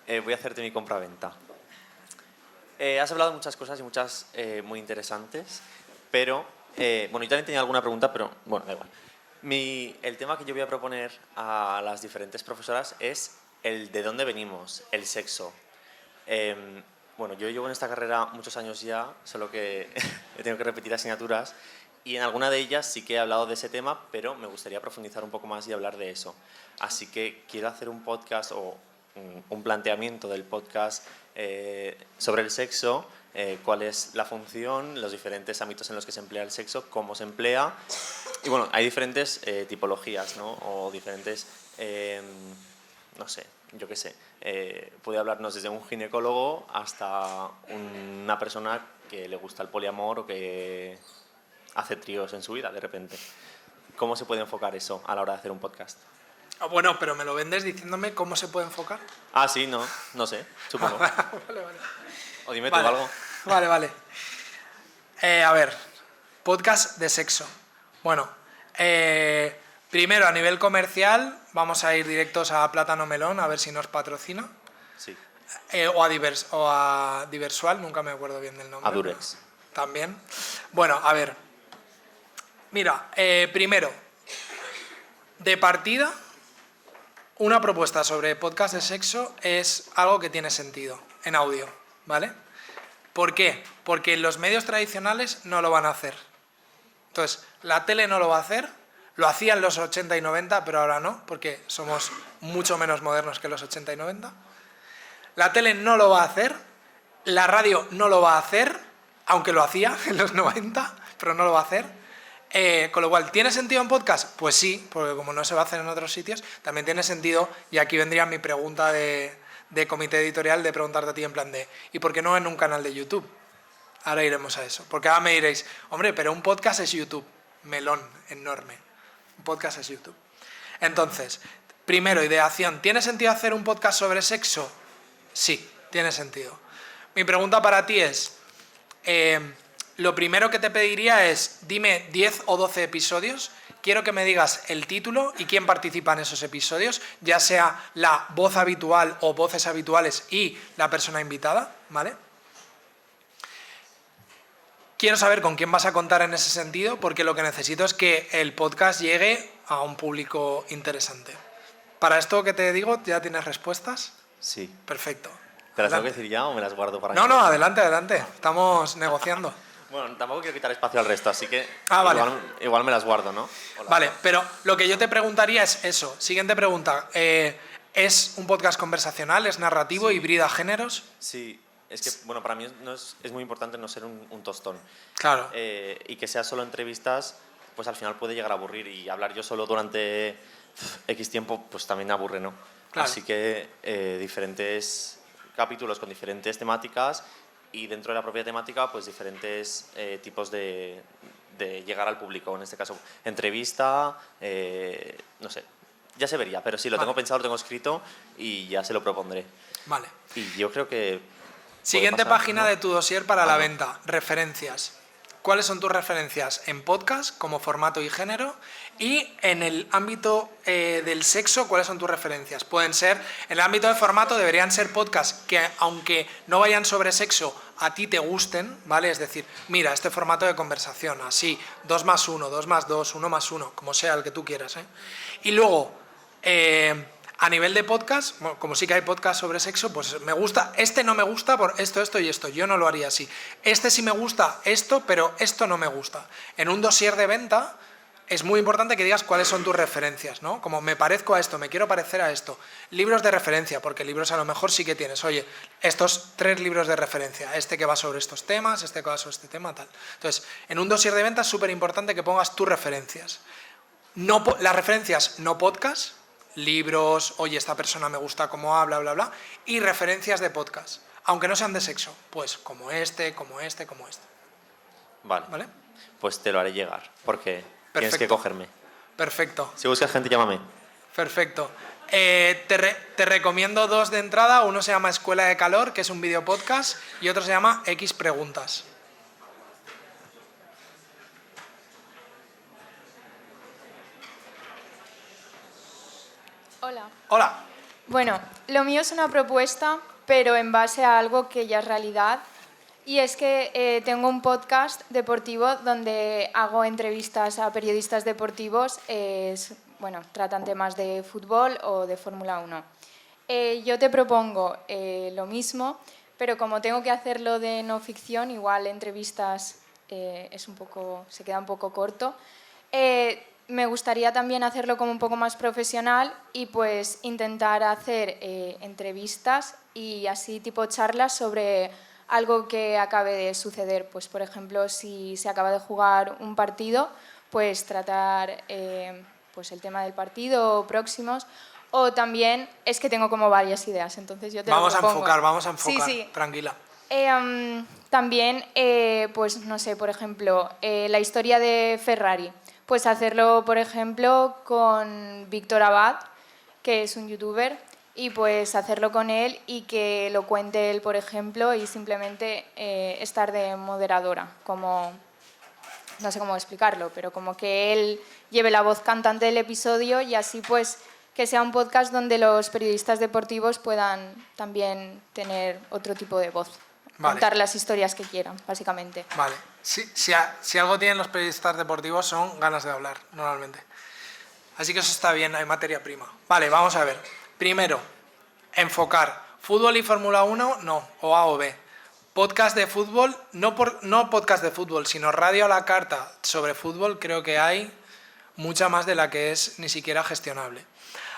voy a hacerte mi compraventa. Has hablado de muchas cosas y muchas muy interesantes, pero, bueno, yo también tenía alguna pregunta, pero bueno, da igual. El tema que yo voy a proponer a las diferentes profesoras es el de dónde venimos, el sexo. Bueno, yo llevo en esta carrera muchos años ya, solo que he tenido que repetir asignaturas y en alguna de ellas sí que he hablado de ese tema, pero me gustaría profundizar un poco más y hablar de eso. Así que quiero hacer un podcast o un planteamiento del podcast sobre el sexo, cuál es la función, los diferentes ámbitos en los que se emplea el sexo, cómo se emplea. Y bueno, hay diferentes tipologías, ¿no? O diferentes, no sé, yo qué sé. Puede hablarnos desde un ginecólogo hasta una persona que le gusta el poliamor o que hace tríos en su vida de repente. ¿Cómo se puede enfocar eso a la hora de hacer un podcast? Bueno, pero me lo vendes diciéndome cómo se puede enfocar. Ah, sí, no sé, supongo. Vale. O dime tú algo. Vale. A ver, podcast de sexo. Bueno, primero a nivel comercial vamos a ir directos a Plátano Melón a ver si nos patrocina. Sí. O a Diversual, nunca me acuerdo bien del nombre. A Durex. También. Bueno, a ver. Mira, primero, de partida, una propuesta sobre podcast de sexo es algo que tiene sentido en audio, ¿vale? ¿Por qué? Porque los medios tradicionales no lo van a hacer. Entonces, la tele no lo va a hacer, lo hacían los 80 y 90, pero ahora no, porque somos mucho menos modernos que los 80 y 90. La tele no lo va a hacer, la radio no lo va a hacer, aunque lo hacía en los 90, pero no lo va a hacer. Con lo cual, ¿tiene sentido un podcast? Pues sí, porque como no se va a hacer en otros sitios, también tiene sentido, y aquí vendría mi pregunta de comité editorial, de preguntarte a ti en plan de ¿y por qué no en un canal de YouTube? Ahora iremos a eso, porque ahora me diréis, hombre, pero un podcast es YouTube, melón enorme, un podcast es YouTube. Entonces, primero, ideación, ¿tiene sentido hacer un podcast sobre sexo? Sí, tiene sentido. Mi pregunta para ti es, lo primero que te pediría es, dime 10 o 12 episodios, quiero que me digas el título y quién participa en esos episodios, ya sea la voz habitual o voces habituales y la persona invitada, ¿vale? Quiero saber con quién vas a contar en ese sentido, porque lo que necesito es que el podcast llegue a un público interesante. Para esto que te digo, ¿ya tienes respuestas? Sí. Perfecto. ¿Te las tengo que decir ya o me las guardo para No, adelante. Estamos negociando. Bueno, tampoco quiero quitar espacio al resto, así que vale. igual me las guardo, ¿no? Vale, pero lo que yo te preguntaría es eso. Siguiente pregunta. ¿Es un podcast conversacional? ¿Es narrativo? Sí. ¿Hibrida géneros? Sí. Es que, bueno, para mí es muy importante no ser un tostón. Claro. Y que sea solo entrevistas, pues al final puede llegar a aburrir. Y hablar yo solo durante X tiempo, pues también aburre, ¿no? Claro. Así que diferentes capítulos con diferentes temáticas y dentro de la propia temática, pues diferentes tipos de llegar al público. En este caso, entrevista, no sé, ya se vería. Pero sí, lo tengo pensado, lo tengo escrito y ya se lo propondré. Vale. Y yo creo que... Siguiente pasar, página, ¿no?, de tu dossier para la venta. Referencias. cuáles son tus referencias en podcast como formato y género, y en el ámbito del sexo, cuáles son tus referencias. Pueden ser, en el ámbito de formato deberían ser podcasts que, aunque no vayan sobre sexo, a ti te gusten, ¿vale? Es decir, mira, este formato de conversación, así, 2+1, 2+2, 1+1, como sea el que tú quieras, ¿eh? Y luego, a nivel de podcast, bueno, como sí que hay podcast sobre sexo, pues me gusta, este no me gusta por esto, esto y esto, yo no lo haría así. Este sí me gusta esto, pero esto no me gusta. En un dossier de venta es muy importante que digas cuáles son tus referencias, ¿no? Como me parezco a esto, me quiero parecer a esto. Libros de referencia, porque libros a lo mejor sí que tienes, oye, estos 3 libros de referencia, este que va sobre estos temas, este que va sobre este tema, tal. Entonces, en un dossier de venta es súper importante que pongas tus referencias. No, las referencias no podcast, libros, oye, esta persona me gusta cómo habla, bla, bla, y referencias de podcast, aunque no sean de sexo, pues como este, como este, como este. Vale. ¿Vale? Pues te lo haré llegar, porque tienes que Perfecto. cogerme. Perfecto. Si buscas gente, llámame. Perfecto. Te recomiendo 2 de entrada. Uno se llama Escuela de Calor, que es un video podcast, y otro se llama X Preguntas. Hola. Hola. Bueno, lo mío es una propuesta, pero en base a algo que ya es realidad. Y es que tengo un podcast deportivo donde hago entrevistas a periodistas deportivos, bueno, tratan temas de fútbol o de Fórmula 1. Yo te propongo lo mismo, pero como tengo que hacerlo de no ficción, igual entrevistas se queda un poco corto. Me gustaría también hacerlo como un poco más profesional y pues intentar hacer entrevistas y así tipo charlas sobre algo que acabe de suceder. Pues por ejemplo, si se acaba de jugar un partido, pues tratar pues el tema del partido o próximos. O también es que tengo como varias ideas, entonces yo te Vamos lo propongo. vamos a enfocar, Sí, sí. tranquila. También, pues no sé, por ejemplo, la historia de Ferrari. Pues hacerlo, por ejemplo, con Víctor Abad, que es un youtuber, y pues hacerlo con él y que lo cuente él, por ejemplo, y simplemente estar de moderadora, como, no sé cómo explicarlo, pero como que él lleve la voz cantante del episodio y así pues que sea un podcast donde los periodistas deportivos puedan también tener otro tipo de voz. Vale. Contar las historias que quieran, básicamente. Vale. Si algo tienen los periodistas deportivos son ganas de hablar, normalmente. Así que eso está bien, hay materia prima. Vale, vamos a ver. Primero, enfocar. Fútbol y Fórmula 1, no, o A o B. Podcast de fútbol, no podcast de fútbol, sino radio a la carta sobre fútbol, creo que hay mucha más de la que es ni siquiera gestionable.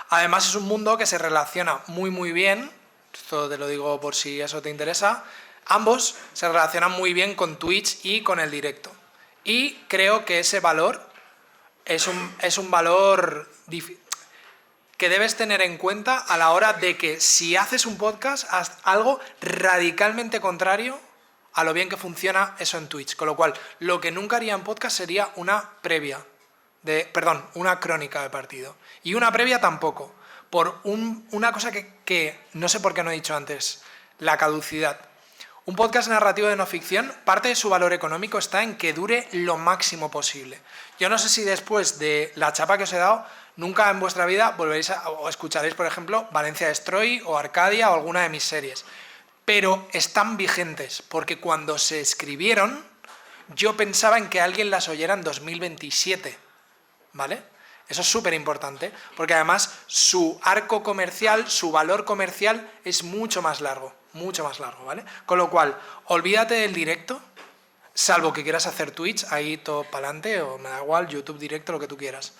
Además es un mundo que se relaciona muy bien, esto te lo digo por si eso te interesa, ambos se relacionan muy bien con Twitch y con el directo. Y creo que ese valor es un valor que debes tener en cuenta a la hora de que si haces un podcast, haz algo radicalmente contrario a lo bien que funciona eso en Twitch. Con lo cual, lo que nunca haría en podcast sería una crónica de partido. Y una previa tampoco, por una cosa que no sé por qué no he dicho antes, la caducidad. Un podcast narrativo de no ficción, parte de su valor económico está en que dure lo máximo posible. Yo no sé si después de la chapa que os he dado, nunca en vuestra vida volveréis o escucharéis, por ejemplo, Valencia Destroy o Arcadia o alguna de mis series. Pero están vigentes, porque cuando se escribieron, yo pensaba en que alguien las oyera en 2027, ¿vale? Eso es súper importante, porque además su arco comercial, su valor comercial es mucho más largo, ¿vale? Con lo cual, olvídate del directo, salvo que quieras hacer Twitch, ahí todo para adelante, o me da igual, YouTube directo, lo que tú quieras.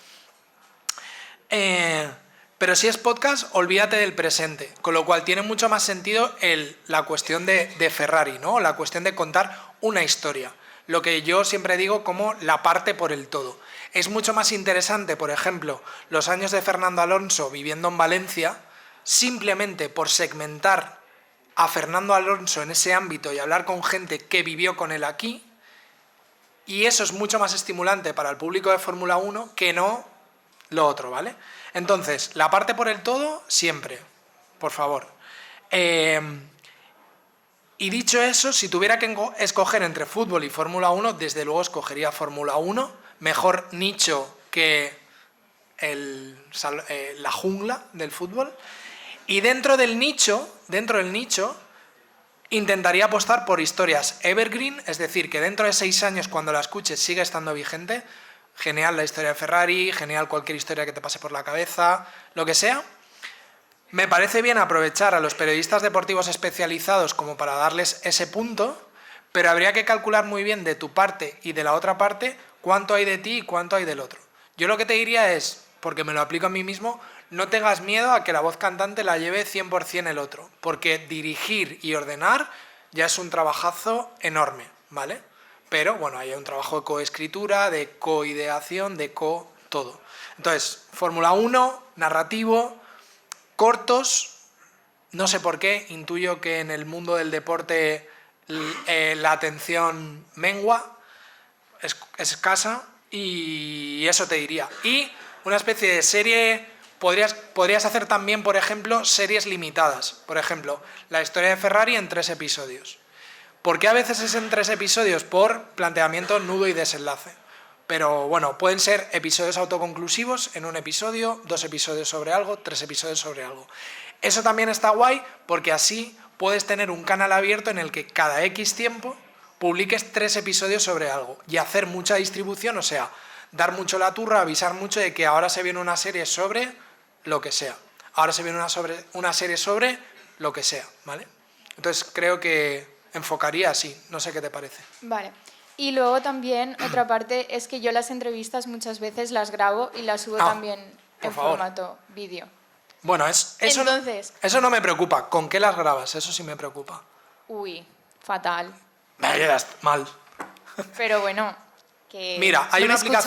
Pero si es podcast, olvídate del presente, con lo cual tiene mucho más sentido la cuestión de Ferrari, ¿no? La cuestión de contar una historia, lo que yo siempre digo como la parte por el todo. Es mucho más interesante, por ejemplo, los años de Fernando Alonso viviendo en Valencia, simplemente por segmentar a Fernando Alonso en ese ámbito y hablar con gente que vivió con él aquí, y eso es mucho más estimulante para el público de Fórmula 1 que no lo otro, ¿vale? Entonces, la parte por el todo, siempre, por favor. Y dicho eso, si tuviera que escoger entre fútbol y Fórmula 1, desde luego escogería Fórmula 1, mejor nicho que la jungla del fútbol. Y dentro del nicho, intentaría apostar por historias evergreen, es decir, que dentro de 6 años, cuando la escuches, siga estando vigente. Genial la historia de Ferrari, genial cualquier historia que te pase por la cabeza, lo que sea. Me parece bien aprovechar a los periodistas deportivos especializados como para darles ese punto, pero habría que calcular muy bien de tu parte y de la otra parte cuánto hay de ti y cuánto hay del otro. Yo lo que te diría es, porque me lo aplico a mí mismo, no tengas miedo a que la voz cantante la lleve 100% el otro, porque dirigir y ordenar ya es un trabajazo enorme, ¿vale? Pero, bueno, hay un trabajo de coescritura, de coideación, de todo. Entonces, Fórmula 1, narrativo, cortos, no sé por qué, intuyo que en el mundo del deporte la atención mengua, es escasa, y eso te diría. Y una especie de serie, podrías hacer también, por ejemplo, series limitadas. Por ejemplo, la historia de Ferrari en 3 episodios. ¿Por qué a veces es en 3 episodios? Por planteamiento, nudo y desenlace. Pero bueno, pueden ser episodios autoconclusivos en un episodio, 2 episodios sobre algo, 3 episodios sobre algo. Eso también está guay porque así puedes tener un canal abierto en el que cada X tiempo publiques 3 episodios sobre algo y hacer mucha distribución, o sea, dar mucho la turra, avisar mucho de que ahora se viene una serie sobre lo que sea. Ahora se viene una serie sobre lo que sea, ¿vale? Entonces creo que enfocaría así, no sé qué te parece. Vale. Y luego también, otra parte, es que yo las entrevistas muchas veces las grabo y las subo también en formato vídeo. Bueno, eso no me preocupa. ¿Con qué las grabas? Eso sí me preocupa. Uy, fatal. Me quedas mal. Pero bueno, que mira, hay no una me escucha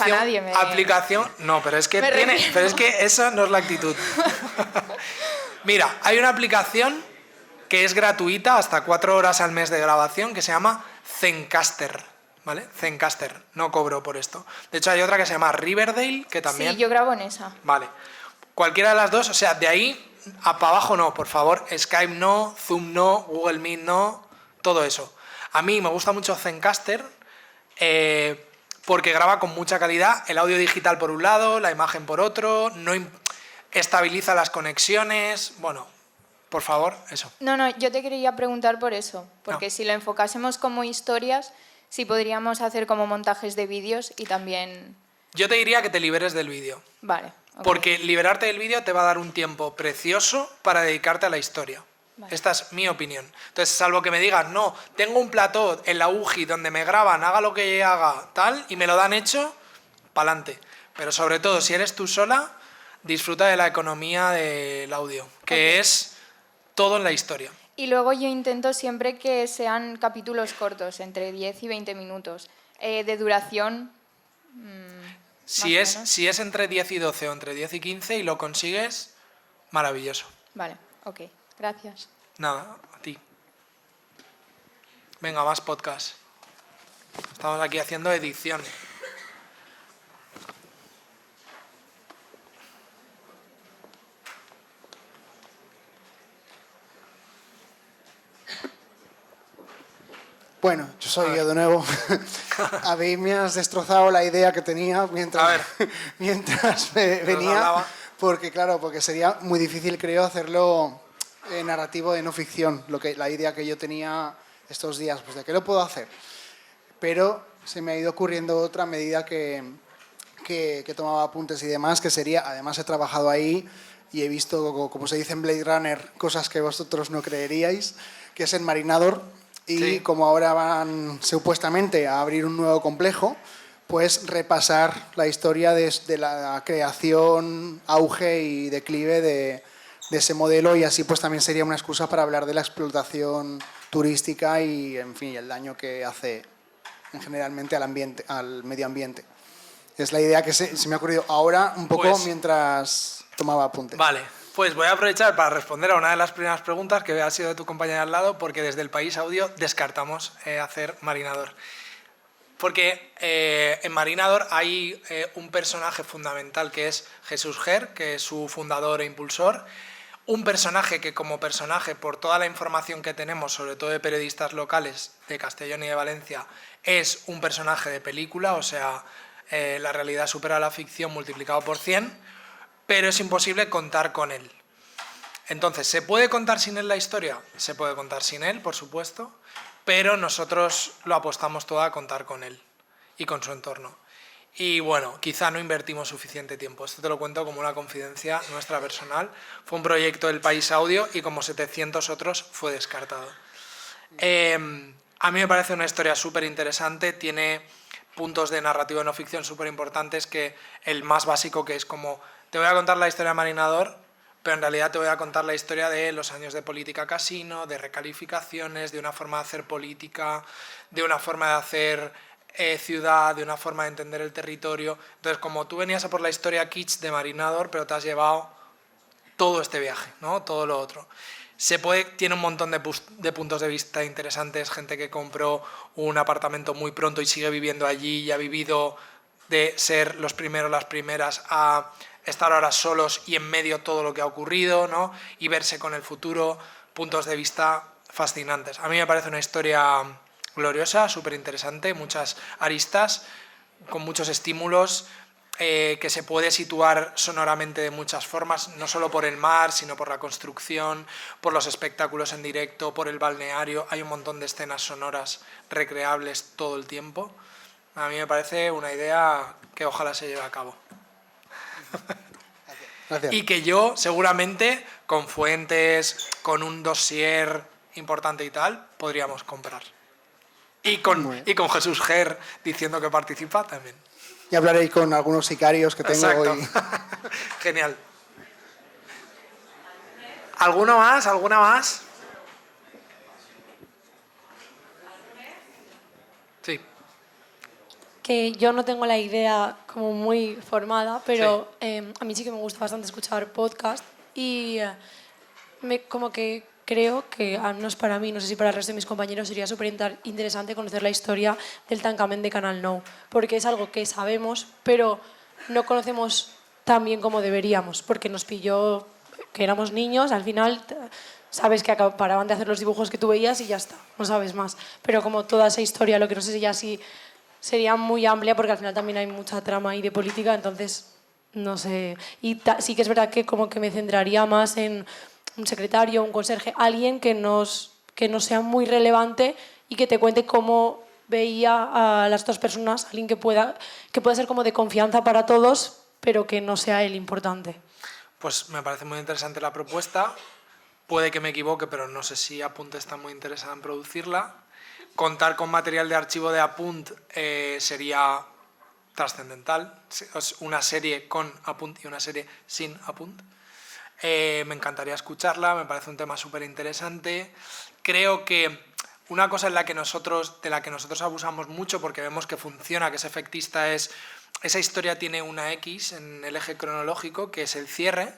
aplicación... nadie, No, pero es que esa no es la actitud. Mira, hay una aplicación que es gratuita, hasta 4 horas al mes de grabación, que se llama Zencastr, ¿vale? Zencastr, no cobro por esto. De hecho, hay otra que se llama Riverdale, que también... Sí, yo grabo en esa. Vale. Cualquiera de las dos, o sea, de ahí a para abajo no, por favor. Skype no, Zoom no, Google Meet no, todo eso. A mí me gusta mucho Zencastr porque graba con mucha calidad, el audio digital por un lado, la imagen por otro, no estabiliza las conexiones, bueno... Por favor, eso. No, yo te quería preguntar por eso, porque si lo enfocásemos como historias, sí podríamos hacer como montajes de vídeos y también... Yo te diría que te liberes del vídeo. Vale. Okay. Porque liberarte del vídeo te va a dar un tiempo precioso para dedicarte a la historia. Vale. Esta es mi opinión. Entonces, salvo que me digas, no, tengo un plató en la UJI donde me graban, haga lo que haga, tal, y me lo dan hecho, pa'lante. Pero sobre todo, si eres tú sola, disfruta de la economía del audio, que es... todo en la historia. Y luego yo intento siempre que sean capítulos cortos, entre 10 y 20 minutos, de duración. Si es entre 10 y 12 o entre 10 y 15 y lo consigues, maravilloso. Vale, ok, gracias. Nada, a ti. Venga, más podcast. Estamos aquí haciendo edición. Bueno, yo soy yo de nuevo. A mí me has destrozado la idea que tenía mientras venía, porque sería muy difícil, creo, hacerlo narrativo de no ficción, la idea que yo tenía estos días, pues de qué lo puedo hacer. Pero se me ha ido ocurriendo otra medida que tomaba apuntes y demás, que sería, además he trabajado ahí y he visto, como se dice en Blade Runner, cosas que vosotros no creeríais, que es en Marinador. Y sí, como ahora van supuestamente a abrir un nuevo complejo, pues repasar la historia de la creación, auge y declive de ese modelo, y así pues también sería una excusa para hablar de la explotación turística y, en fin, el daño que hace generalmente al medio ambiente. Es la idea que se me ha ocurrido ahora un poco mientras tomaba apuntes. Vale. Pues voy a aprovechar para responder a una de las primeras preguntas que ha sido de tu compañera al lado, porque desde el País Audio descartamos hacer Marinador. Porque en Marinador hay un personaje fundamental que es Jesús Ger, que es su fundador e impulsor. un personaje que como personaje, por toda la información que tenemos, sobre todo de periodistas locales de Castellón y de Valencia, es un personaje de película, o sea, la realidad supera la ficción multiplicado por 100, pero es imposible contar con él. Entonces, ¿se puede contar sin él la historia? Se puede contar sin él, por supuesto, pero nosotros lo apostamos todo a contar con él y con su entorno. Y bueno, quizá no invertimos suficiente tiempo. Esto te lo cuento como una confidencia nuestra personal. Fue un proyecto del País Audio y como 700 otros fue descartado. A mí me parece una historia súper interesante, tiene puntos de narrativa no ficción súper importantes, que el más básico, que es como, te voy a contar la historia de Marinador, pero en realidad te voy a contar la historia de los años de política casino, de recalificaciones, de una forma de hacer política, de una forma de hacer ciudad, de una forma de entender el territorio. Entonces, como tú venías a por la historia kitsch de Marinador, pero te has llevado todo este viaje, ¿no? Todo lo otro. Tiene un montón de puntos de vista interesantes, gente que compró un apartamento muy pronto y sigue viviendo allí y ha vivido de ser los primeros, las primeras, a estar ahora solos y en medio todo lo que ha ocurrido, ¿no? Y verse con el futuro, puntos de vista fascinantes. A mí me parece una historia gloriosa, súper interesante, muchas aristas, con muchos estímulos, que se puede situar sonoramente de muchas formas, no solo por el mar, sino por la construcción, por los espectáculos en directo, por el balneario. Hay un montón de escenas sonoras recreables todo el tiempo. A mí me parece una idea que ojalá se lleve a cabo. Gracias. Y que yo, seguramente, con fuentes, con un dossier importante y tal, podríamos comprar. Y con Jesús Ger diciendo que participa también. Y hablaré con algunos sicarios que tengo hoy. Genial. ¿Alguno más? ¿Alguna más? Sí. Que yo no tengo la idea como muy formada, pero a mí sí que me gusta bastante escuchar podcast y como que creo que, al menos para mí, no sé si para el resto de mis compañeros, sería súper interesante conocer la historia del tancament de Canal Nou, porque es algo que sabemos, pero no conocemos tan bien como deberíamos, porque nos pilló que éramos niños, al final sabes que paraban de hacer los dibujos que tú veías y ya está, no sabes más. Pero como toda esa historia, lo que no sé si ya sí sería muy amplia, porque al final también hay mucha trama ahí de política, entonces no sé. Y sí que es verdad que como que me centraría más en un secretario, un conserje, alguien que no sea muy relevante y que te cuente cómo veía a las dos personas, alguien que pueda ser como de confianza para todos, pero que no sea el importante. Pues me parece muy interesante la propuesta. Puede que me equivoque, pero no sé si Apunt está muy interesada en producirla. Contar con material de archivo de Apunt sería trascendental. Una serie con Apunt y una serie sin Apunt. Me encantaría escucharla, me parece un tema súper interesante. Creo que una cosa de la que nosotros abusamos mucho, porque vemos que funciona, que es efectista, es esa historia tiene una X en el eje cronológico, que es el cierre,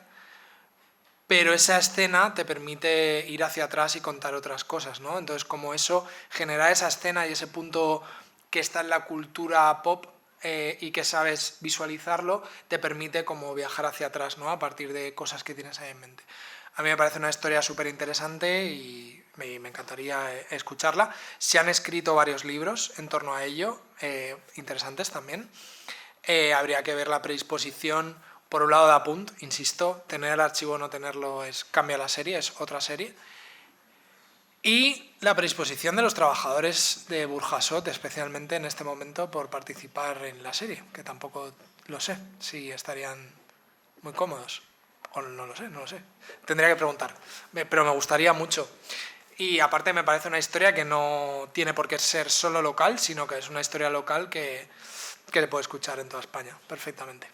pero esa escena te permite ir hacia atrás y contar otras cosas, ¿no? Entonces, como eso, generar esa escena y ese punto que está en la cultura pop, y que sabes visualizarlo, te permite como viajar hacia atrás, ¿no? A partir de cosas que tienes ahí en mente. A mí me parece una historia súper interesante y me encantaría escucharla. Se han escrito varios libros en torno a ello, interesantes también. Habría que ver la predisposición, por un lado, de Apunt, insisto, tener el archivo o no tenerlo cambia la serie, es otra serie. Y la predisposición de los trabajadores de Burjasot, especialmente en este momento, por participar en la serie, que tampoco lo sé si estarían muy cómodos. O no lo sé. Tendría que preguntar, pero me gustaría mucho. Y aparte me parece una historia que no tiene por qué ser solo local, sino que es una historia local que se puede escuchar en toda España perfectamente.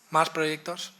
¿Más proyectos?